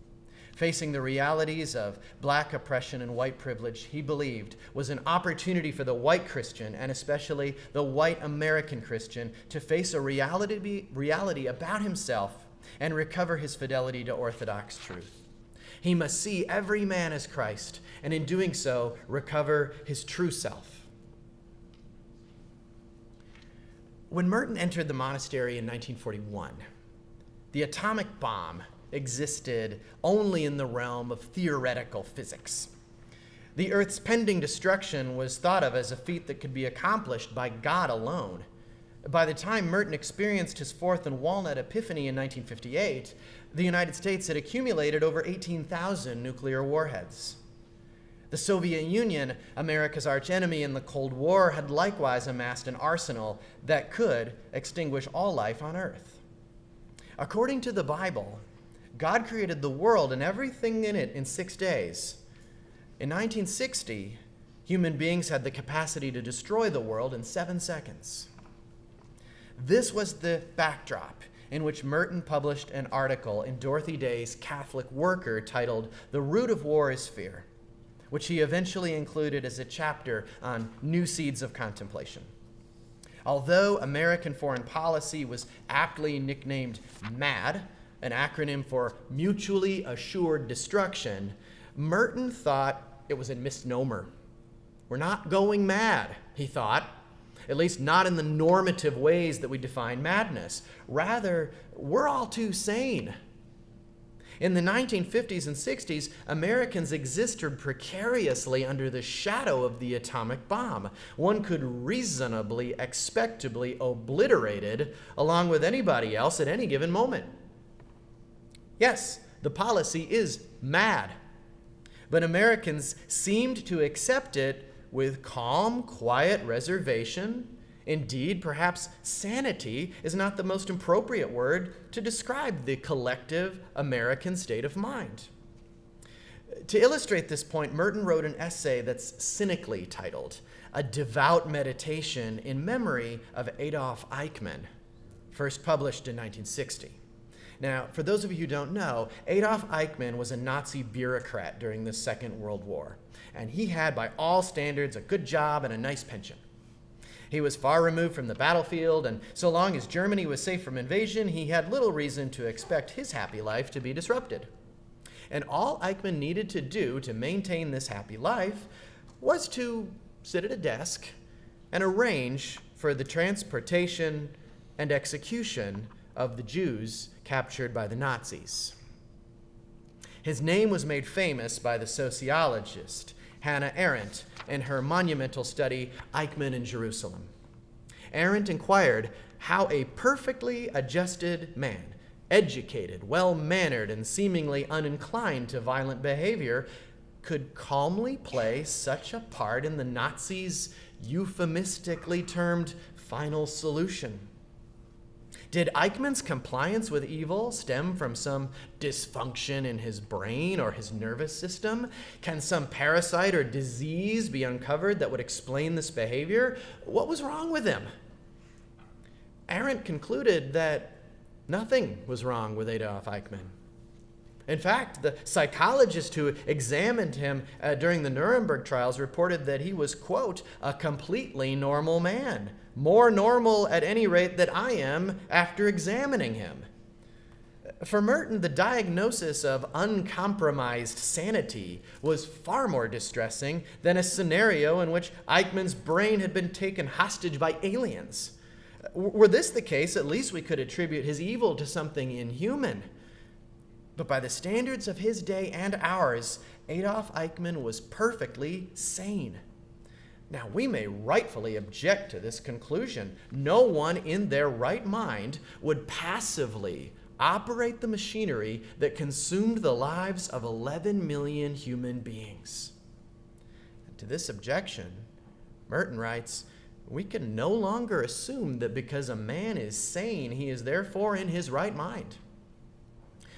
Facing the realities of black oppression and white privilege, he believed was an opportunity for the white Christian, and especially the white American Christian, to face a reality about himself and recover his fidelity to Orthodox truth. He must see every man as Christ, and in doing so, recover his true self. When Merton entered the monastery in 1941, the atomic bomb existed only in the realm of theoretical physics. The Earth's pending destruction was thought of as a feat that could be accomplished by God alone. By the time Merton experienced his fourth and Walnut epiphany in 1958, the United States had accumulated over 18,000 nuclear warheads. The Soviet Union, America's archenemy in the Cold War, had likewise amassed an arsenal that could extinguish all life on Earth. According to the Bible, God created the world and everything in it in 6 days. In 1960, human beings had the capacity to destroy the world in 7 seconds. This was the backdrop in which Merton published an article in Dorothy Day's Catholic Worker titled "The Root of War is Fear," which he eventually included as a chapter on New Seeds of Contemplation. Although American foreign policy was aptly nicknamed MAD, an acronym for Mutually Assured Destruction, Merton thought it was a misnomer. We're not going mad, he thought, at least not in the normative ways that we define madness. Rather, we're all too sane. In the 1950s and 60s, Americans existed precariously under the shadow of the atomic bomb. One could reasonably expect to be obliterated along with anybody else at any given moment. Yes, the policy is mad, but Americans seemed to accept it with calm, quiet reservation. Indeed, perhaps sanity is not the most appropriate word to describe the collective American state of mind. To illustrate this point, Merton wrote an essay that's cynically titled "A Devout Meditation in Memory of Adolf Eichmann," first published in 1960. Now, for those of you who don't know, Adolf Eichmann was a Nazi bureaucrat during the Second World War, and he had, by all standards, a good job and a nice pension. He was far removed from the battlefield, and so long as Germany was safe from invasion, he had little reason to expect his happy life to be disrupted. And all Eichmann needed to do to maintain this happy life was to sit at a desk and arrange for the transportation and execution of the Jews captured by the Nazis. His name was made famous by the sociologist Hannah Arendt in her monumental study, Eichmann in Jerusalem. Arendt inquired how a perfectly adjusted man, educated, well-mannered, and seemingly uninclined to violent behavior, could calmly play such a part in the Nazis' euphemistically termed final solution. Did Eichmann's compliance with evil stem from some dysfunction in his brain or his nervous system? Can some parasite or disease be uncovered that would explain this behavior? What was wrong with him? Arendt concluded that nothing was wrong with Adolf Eichmann. In fact, the psychologist who examined him during the Nuremberg trials reported that he was, quote, a completely normal man. More normal, at any rate, than I am after examining him. For Merton, the diagnosis of uncompromised sanity was far more distressing than a scenario in which Eichmann's brain had been taken hostage by aliens. Were this the case, at least we could attribute his evil to something inhuman. But by the standards of his day and ours, Adolf Eichmann was perfectly sane. Now, we may rightfully object to this conclusion. No one in their right mind would passively operate the machinery that consumed the lives of 11 million human beings. And to this objection, Merton writes, we can no longer assume that because a man is sane, he is therefore in his right mind.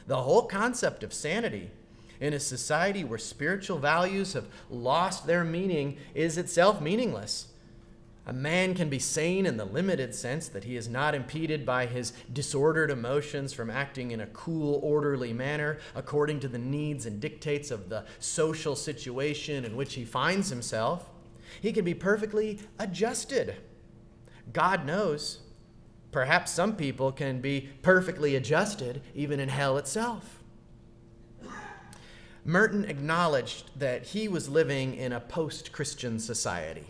The whole concept of sanity in a society where spiritual values have lost their meaning is itself meaningless. A man can be sane in the limited sense that he is not impeded by his disordered emotions from acting in a cool, orderly manner according to the needs and dictates of the social situation in which he finds himself. He can be perfectly adjusted. God knows. Perhaps some people can be perfectly adjusted even in hell itself. Merton acknowledged that he was living in a post-Christian society.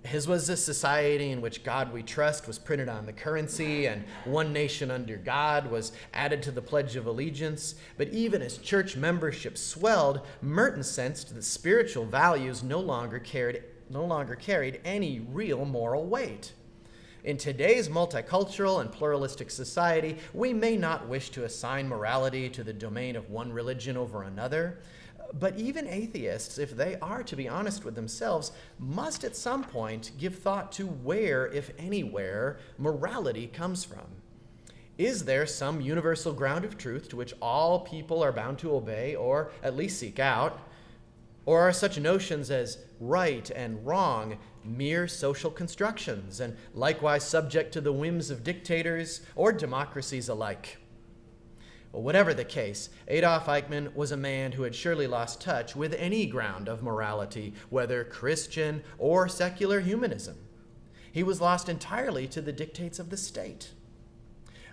His was a society in which God we trust was printed on the currency and one nation under God was added to the Pledge of Allegiance. But even as church membership swelled, Merton sensed that spiritual values no longer carried any real moral weight. In today's multicultural and pluralistic society, we may not wish to assign morality to the domain of one religion over another, but even atheists, if they are to be honest with themselves, must at some point give thought to where, if anywhere, morality comes from. Is there some universal ground of truth to which all people are bound to obey or at least seek out? Or are such notions as right and wrong mere social constructions and likewise subject to the whims of dictators or democracies alike? Well, whatever the case, Adolf Eichmann was a man who had surely lost touch with any ground of morality, whether Christian or secular humanism. He was lost entirely to the dictates of the state.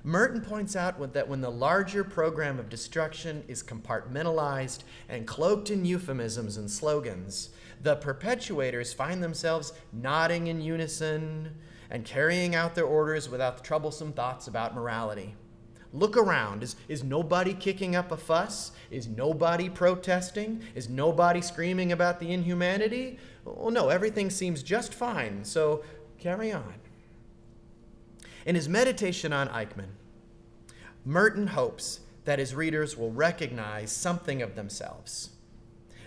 Merton points out that when the larger program of destruction is compartmentalized and cloaked in euphemisms and slogans, the perpetuators find themselves nodding in unison and carrying out their orders without troublesome thoughts about morality. Look around. Is nobody kicking up a fuss? Is nobody protesting? Is nobody screaming about the inhumanity? Well, no, everything seems just fine, so carry on. In his meditation on Eichmann, Merton hopes that his readers will recognize something of themselves.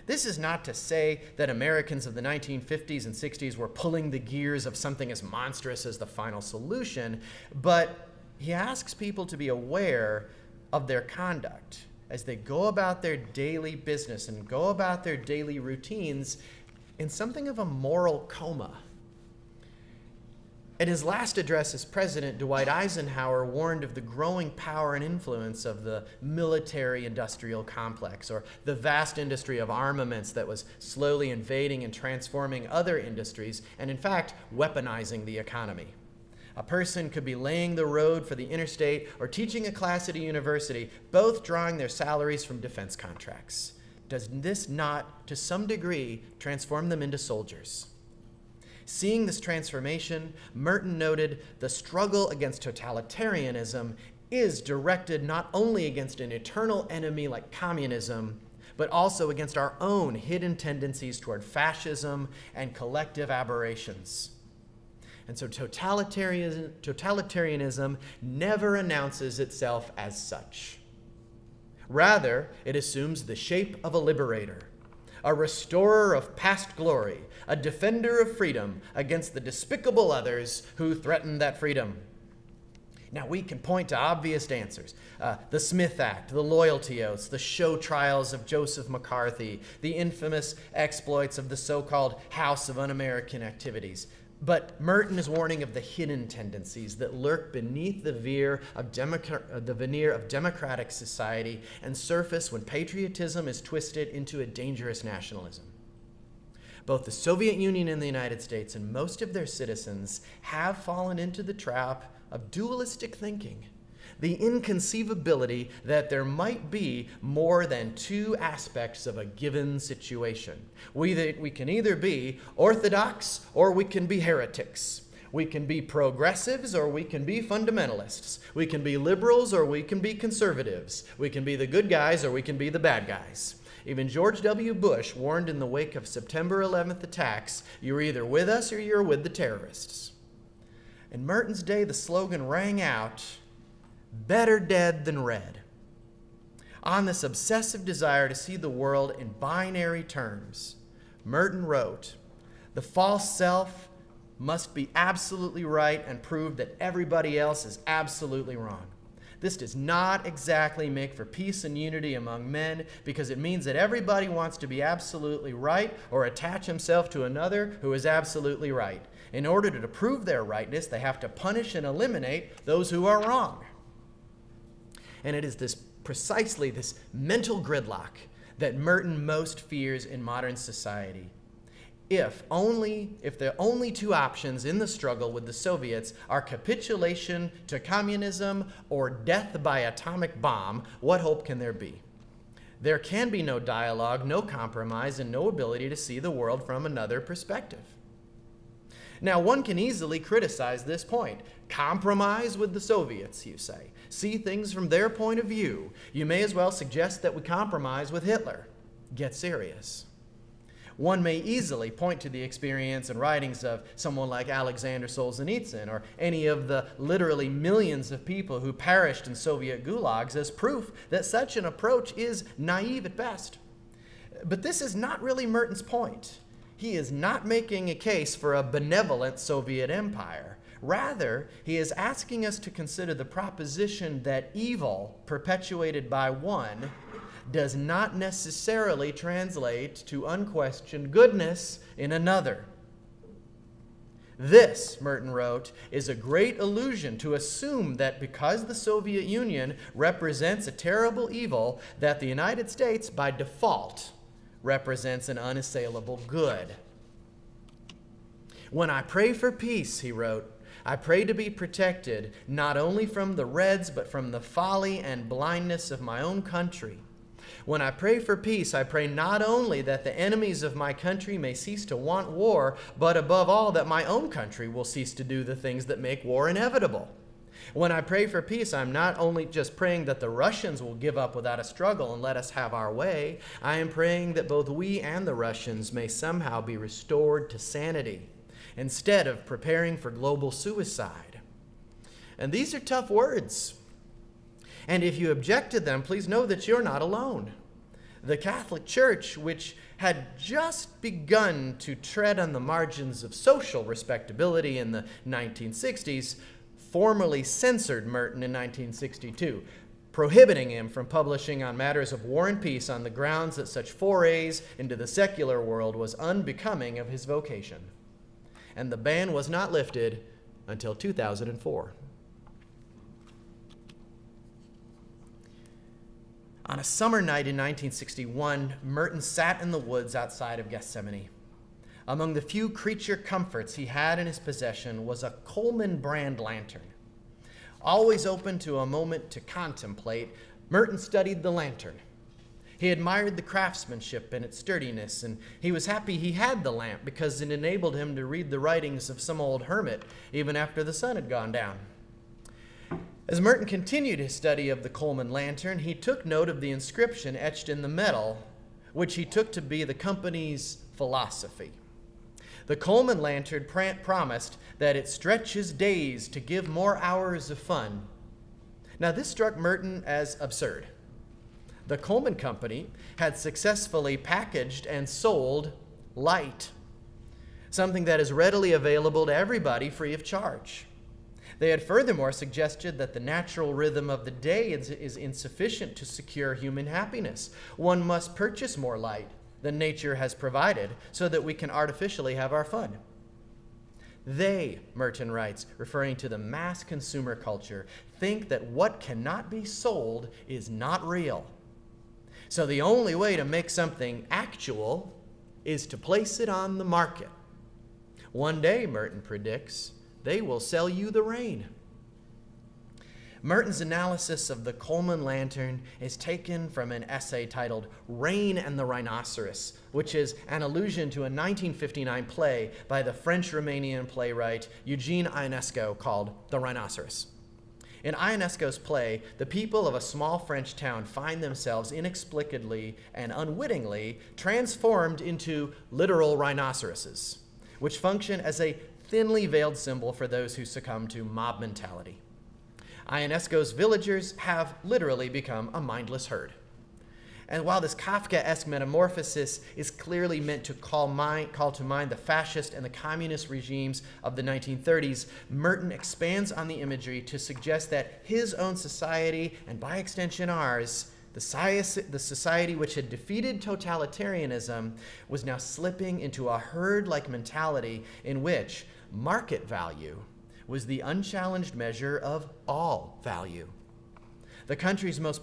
This is not to say that Americans of the 1950s and 60s were pulling the gears of something as monstrous as the final solution, but he asks people to be aware of their conduct as they go about their daily business and go about their daily routines in something of a moral coma. In his last address as president, Dwight Eisenhower warned of the growing power and influence of the military-industrial complex, or the vast industry of armaments that was slowly invading and transforming other industries, and in fact, weaponizing the economy. A person could be laying the road for the interstate or teaching a class at a university, both drawing their salaries from defense contracts. Does this not, to some degree, transform them into soldiers? Seeing this transformation, Merton noted the struggle against totalitarianism is directed not only against an eternal enemy like communism, but also against our own hidden tendencies toward fascism and collective aberrations. And so totalitarianism never announces itself as such. Rather, it assumes the shape of a liberator, a restorer of past glory, a defender of freedom against the despicable others who threaten that freedom. Now, we can point to obvious answers. The Smith Act, the loyalty oaths, the show trials of Joseph McCarthy, the infamous exploits of the so-called House of Un-American Activities. But Merton is warning of the hidden tendencies that lurk beneath the veneer of democratic society and surface when patriotism is twisted into a dangerous nationalism. Both the Soviet Union and the United States and most of their citizens have fallen into the trap of dualistic thinking, the inconceivability that there might be more than two aspects of a given situation. We can either be orthodox or we can be heretics. We can be progressives or we can be fundamentalists. We can be liberals or we can be conservatives. We can be the good guys or we can be the bad guys. Even George W. Bush warned in the wake of September 11th attacks, you're either with us or you're with the terrorists. In Merton's day, the slogan rang out, better dead than red. On this obsessive desire to see the world in binary terms, Merton wrote, the false self must be absolutely right and prove that everybody else is absolutely wrong. This does not exactly make for peace and unity among men, because it means that everybody wants to be absolutely right or attach himself to another who is absolutely right. In order to prove their rightness, they have to punish and eliminate those who are wrong. And it is precisely this mental gridlock that Merton most fears in modern society. If the only two options in the struggle with the Soviets are capitulation to communism or death by atomic bomb, what hope can there be? There can be no dialogue, no compromise, and no ability to see the world from another perspective. Now, one can easily criticize this point. Compromise with the Soviets, you say. See things from their point of view. You may as well suggest that we compromise with Hitler. Get serious. One may easily point to the experience and writings of someone like Alexander Solzhenitsyn or any of the literally millions of people who perished in Soviet gulags as proof that such an approach is naive at best. But this is not really Merton's point. He is not making a case for a benevolent Soviet empire. Rather, he is asking us to consider the proposition that evil perpetuated by one does not necessarily translate to unquestioned goodness in another. This, Merton wrote, is a great illusion to assume that because the Soviet Union represents a terrible evil, that the United States, by default, represents an unassailable good. When I pray for peace, he wrote, I pray to be protected not only from the Reds, but from the folly and blindness of my own country. When I pray for peace, I pray not only that the enemies of my country may cease to want war, but above all that my own country will cease to do the things that make war inevitable. When I pray for peace, I'm not only just praying that the Russians will give up without a struggle and let us have our way. I am praying that both we and the Russians may somehow be restored to sanity instead of preparing for global suicide. And these are tough words. And if you object to them, please know that you're not alone. The Catholic Church, which had just begun to tread on the margins of social respectability in the 1960s, formally censored Merton in 1962, prohibiting him from publishing on matters of war and peace on the grounds that such forays into the secular world was unbecoming of his vocation. And the ban was not lifted until 2004. On a summer night in 1961, Merton sat in the woods outside of Gethsemane. Among the few creature comforts he had in his possession was a Coleman brand lantern. Always open to a moment to contemplate, Merton studied the lantern. He admired the craftsmanship and its sturdiness, and he was happy he had the lamp because it enabled him to read the writings of some old hermit even after the sun had gone down. As Merton continued his study of the Coleman lantern, he took note of the inscription etched in the metal, which he took to be the company's philosophy. The Coleman lantern promised that it stretches days to give more hours of fun. Now, this struck Merton as absurd. The Coleman Company had successfully packaged and sold light, something that is readily available to everybody free of charge. They had furthermore suggested that the natural rhythm of the day is insufficient to secure human happiness. One must purchase more light than nature has provided so that we can artificially have our fun. They, Merton writes, referring to the mass consumer culture, think that what cannot be sold is not real. So the only way to make something actual is to place it on the market. One day, Merton predicts, they will sell you the rain. Merton's analysis of the Coleman lantern is taken from an essay titled Rain and the Rhinoceros, which is an allusion to a 1959 play by the French-Romanian playwright Eugene Ionesco called The Rhinoceros. In Ionesco's play, the people of a small French town find themselves inexplicably and unwittingly transformed into literal rhinoceroses, which function as a thinly veiled symbol for those who succumb to mob mentality. Ionesco's villagers have literally become a mindless herd. And while this Kafkaesque metamorphosis is clearly meant to call to mind the fascist and the communist regimes of the 1930s, Merton expands on the imagery to suggest that his own society, and by extension ours, the society which had defeated totalitarianism, was now slipping into a herd-like mentality in which market value was the unchallenged measure of all value. The country's most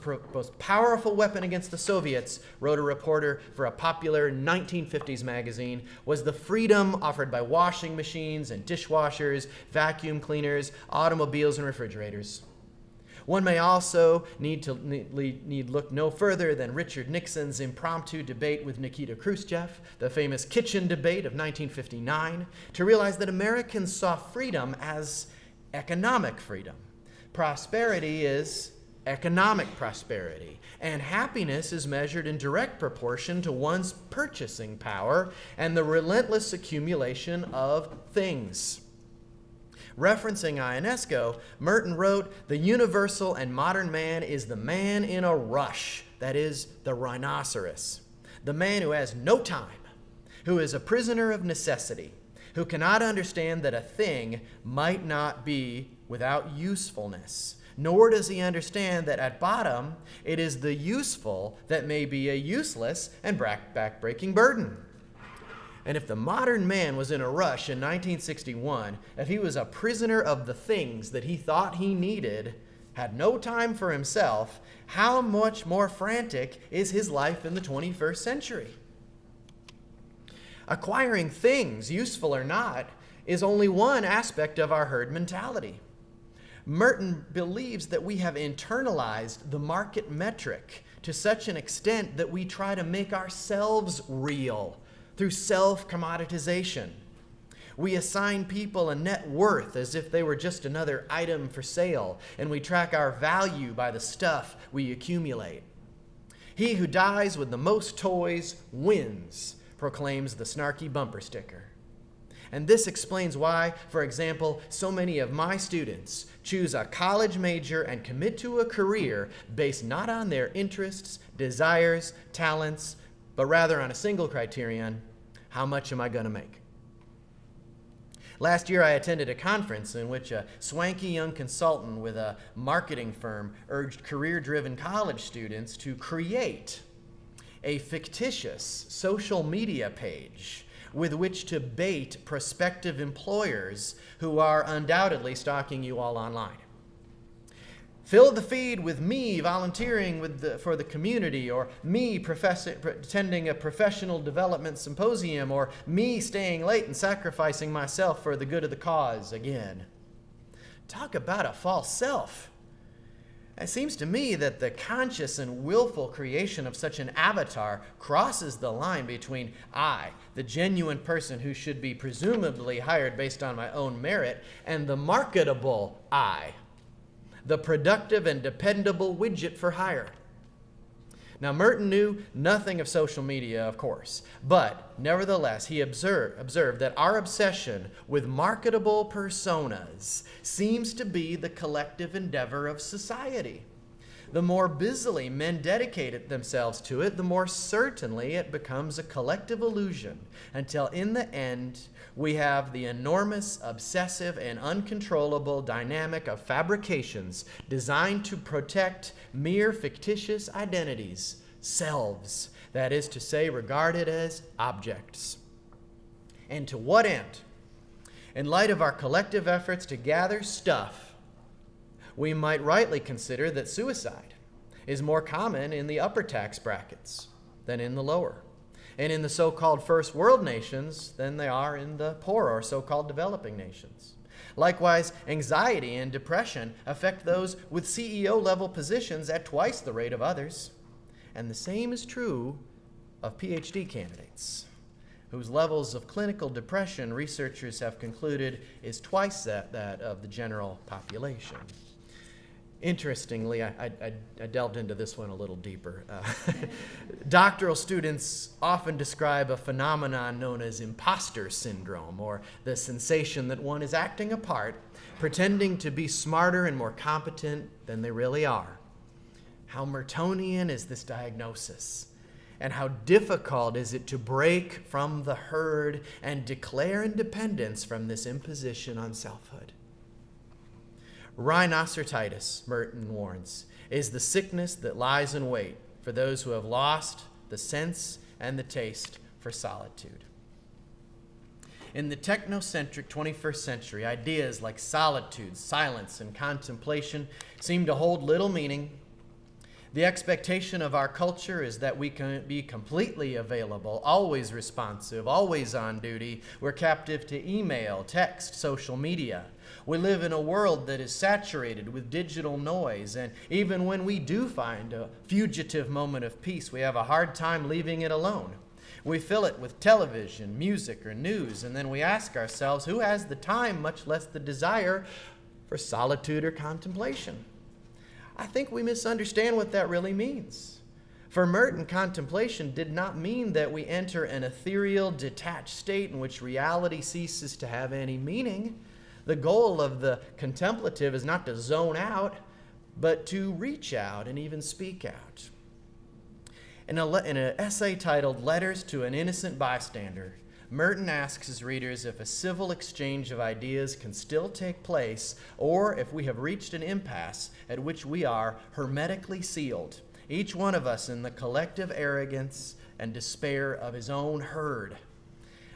powerful weapon against the Soviets, wrote a reporter for a popular 1950s magazine, was the freedom offered by washing machines and dishwashers, vacuum cleaners, automobiles, and refrigerators. One may also need look no further than Richard Nixon's impromptu debate with Nikita Khrushchev, the famous kitchen debate of 1959, to realize that Americans saw freedom as economic freedom. Prosperity is economic prosperity, and happiness is measured in direct proportion to one's purchasing power and the relentless accumulation of things. Referencing Ionesco, Merton wrote, "The universal and modern man is the man in a rush, that is, the rhinoceros, the man who has no time, who is a prisoner of necessity, who cannot understand that a thing might not be without usefulness, nor does he understand that at bottom it is the useful that may be a useless and back-breaking burden." And if the modern man was in a rush in 1961, if he was a prisoner of the things that he thought he needed, had no time for himself, how much more frantic is his life in the 21st century? Acquiring things, useful or not, is only one aspect of our herd mentality. Merton believes that we have internalized the market metric to such an extent that we try to make ourselves real through self-commoditization. We assign people a net worth as if they were just another item for sale, and we track our value by the stuff we accumulate. "He who dies with the most toys wins," proclaims the snarky bumper sticker. And this explains why, for example, so many of my students choose a college major and commit to a career based not on their interests, desires, talents, but rather on a single criterion: how much am I going to make? Last year, I attended a conference in which a swanky young consultant with a marketing firm urged career-driven college students to create a fictitious social media page with which to bait prospective employers who are undoubtedly stalking you all online. Fill the feed with me volunteering for the community, or me attending a professional development symposium, or me staying late and sacrificing myself for the good of the cause again. Talk about a false self. It seems to me that the conscious and willful creation of such an avatar crosses the line between I, the genuine person who should be presumably hired based on my own merit, and the marketable I, the productive and dependable widget for hire. Now, Merton knew nothing of social media, of course, but nevertheless, he observed that our obsession with marketable personas seems to be the collective endeavor of society. The more busily men dedicate themselves to it, the more certainly it becomes a collective illusion, until in the end, we have the enormous, obsessive, and uncontrollable dynamic of fabrications designed to protect mere fictitious identities, selves, that is to say, regarded as objects. And to what end? In light of our collective efforts to gather stuff, we might rightly consider that suicide is more common in the upper tax brackets than in the lower, and in the so-called first world nations than they are in the poorer or so-called developing nations. Likewise, anxiety and depression affect those with CEO-level positions at twice the rate of others. And the same is true of PhD candidates, whose levels of clinical depression researchers have concluded is twice that of the general population. Interestingly, I delved into this one a little deeper. Doctoral students often describe a phenomenon known as imposter syndrome, or the sensation that one is acting a part, pretending to be smarter and more competent than they really are. How Mertonian is this diagnosis? And how difficult is it to break from the herd and declare independence from this imposition on selfhood? Rhinocertitis, Merton warns, is the sickness that lies in wait for those who have lost the sense and the taste for solitude. In the technocentric 21st century, ideas like solitude, silence, and contemplation seem to hold little meaning. The expectation of our culture is that we can be completely available, always responsive, always on duty. We're captive to email, text, social media. We live in a world that is saturated with digital noise, and even when we do find a fugitive moment of peace, we have a hard time leaving it alone. We fill it with television, music, or news, and then we ask ourselves, who has the time, much less the desire, for solitude or contemplation? I think we misunderstand what that really means. For Merton, contemplation did not mean that we enter an ethereal, detached state in which reality ceases to have any meaning. The goal of the contemplative is not to zone out, but to reach out and even speak out. In an essay titled Letters to an Innocent Bystander, Merton asks his readers if a civil exchange of ideas can still take place, or if we have reached an impasse at which we are hermetically sealed, each one of us in the collective arrogance and despair of his own herd.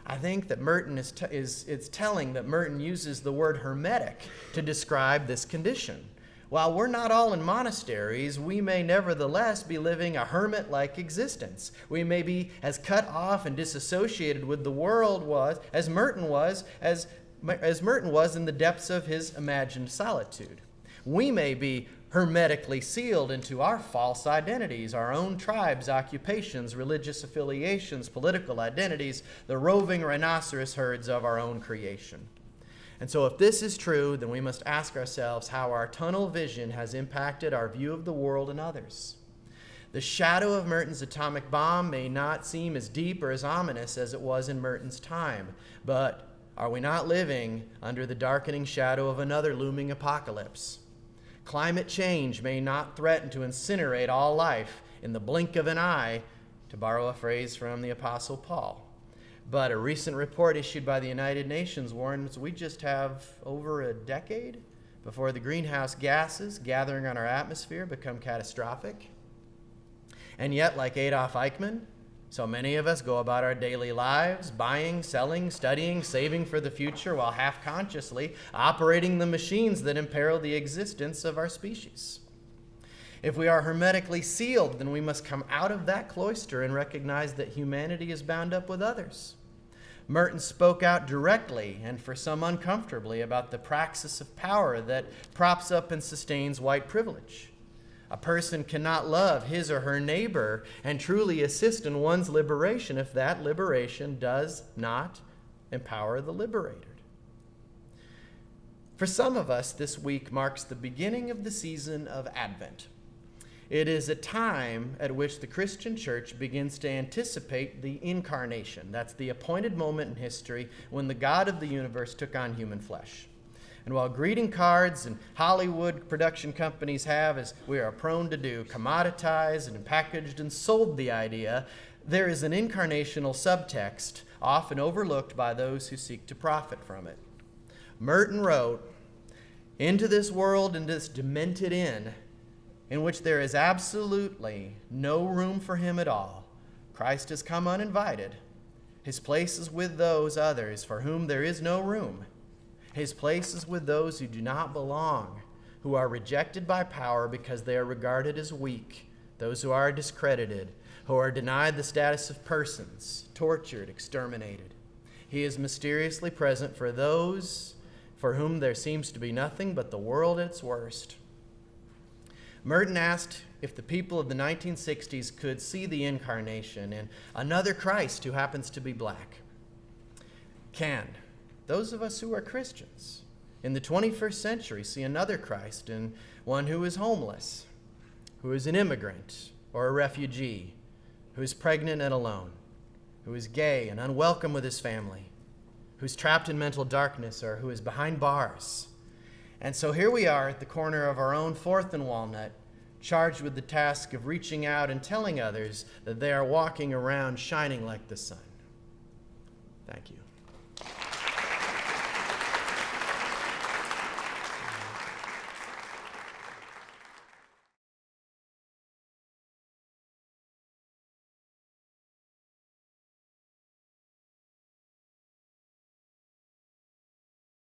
I think that Merton it's telling that Merton uses the word hermetic to describe this condition. While we're not all in monasteries, we may nevertheless be living a hermit-like existence. We may be as cut off and disassociated with the world as Merton was in the depths of his imagined solitude. We may be hermetically sealed into our false identities, our own tribes, occupations, religious affiliations, political identities, the roving rhinoceros herds of our own creation. And so if this is true, then we must ask ourselves how our tunnel vision has impacted our view of the world and others. The shadow of Merton's atomic bomb may not seem as deep or as ominous as it was in Merton's time, but are we not living under the darkening shadow of another looming apocalypse? Climate change may not threaten to incinerate all life in the blink of an eye, to borrow a phrase from the Apostle Paul. But a recent report issued by the United Nations warns we just have over a decade before the greenhouse gases gathering on our atmosphere become catastrophic. And yet, like Adolf Eichmann, so many of us go about our daily lives, buying, selling, studying, saving for the future, while half-consciously operating the machines that imperil the existence of our species. If we are hermetically sealed, then we must come out of that cloister and recognize that humanity is bound up with others. Merton spoke out directly, and for some uncomfortably, about the praxis of power that props up and sustains white privilege. A person cannot love his or her neighbor and truly assist in one's liberation if that liberation does not empower the liberated. For some of us, this week marks the beginning of the season of Advent. It is a time at which the Christian church begins to anticipate the incarnation. That's the appointed moment in history when the God of the universe took on human flesh. And while greeting cards and Hollywood production companies have, as we are prone to do, commoditized and packaged and sold the idea, there is an incarnational subtext often overlooked by those who seek to profit from it. Merton wrote, "Into this world, into this demented inn, in which there is absolutely no room for him at all, Christ has come uninvited. His place is with those others for whom there is no room. His place is with those who do not belong, who are rejected by power because they are regarded as weak, those who are discredited, who are denied the status of persons, tortured, exterminated. He is mysteriously present for those for whom there seems to be nothing but the world at its worst." Merton asked if the people of the 1960s could see the incarnation in another Christ who happens to be black. Can those of us who are Christians in the 21st century see another Christ in one who is homeless, who is an immigrant or a refugee, who is pregnant and alone, who is gay and unwelcome with his family, who's trapped in mental darkness, or who is behind bars? And so here we are at the corner of our own 4th and Walnut, charged with the task of reaching out and telling others that they are walking around shining like the sun. Thank you.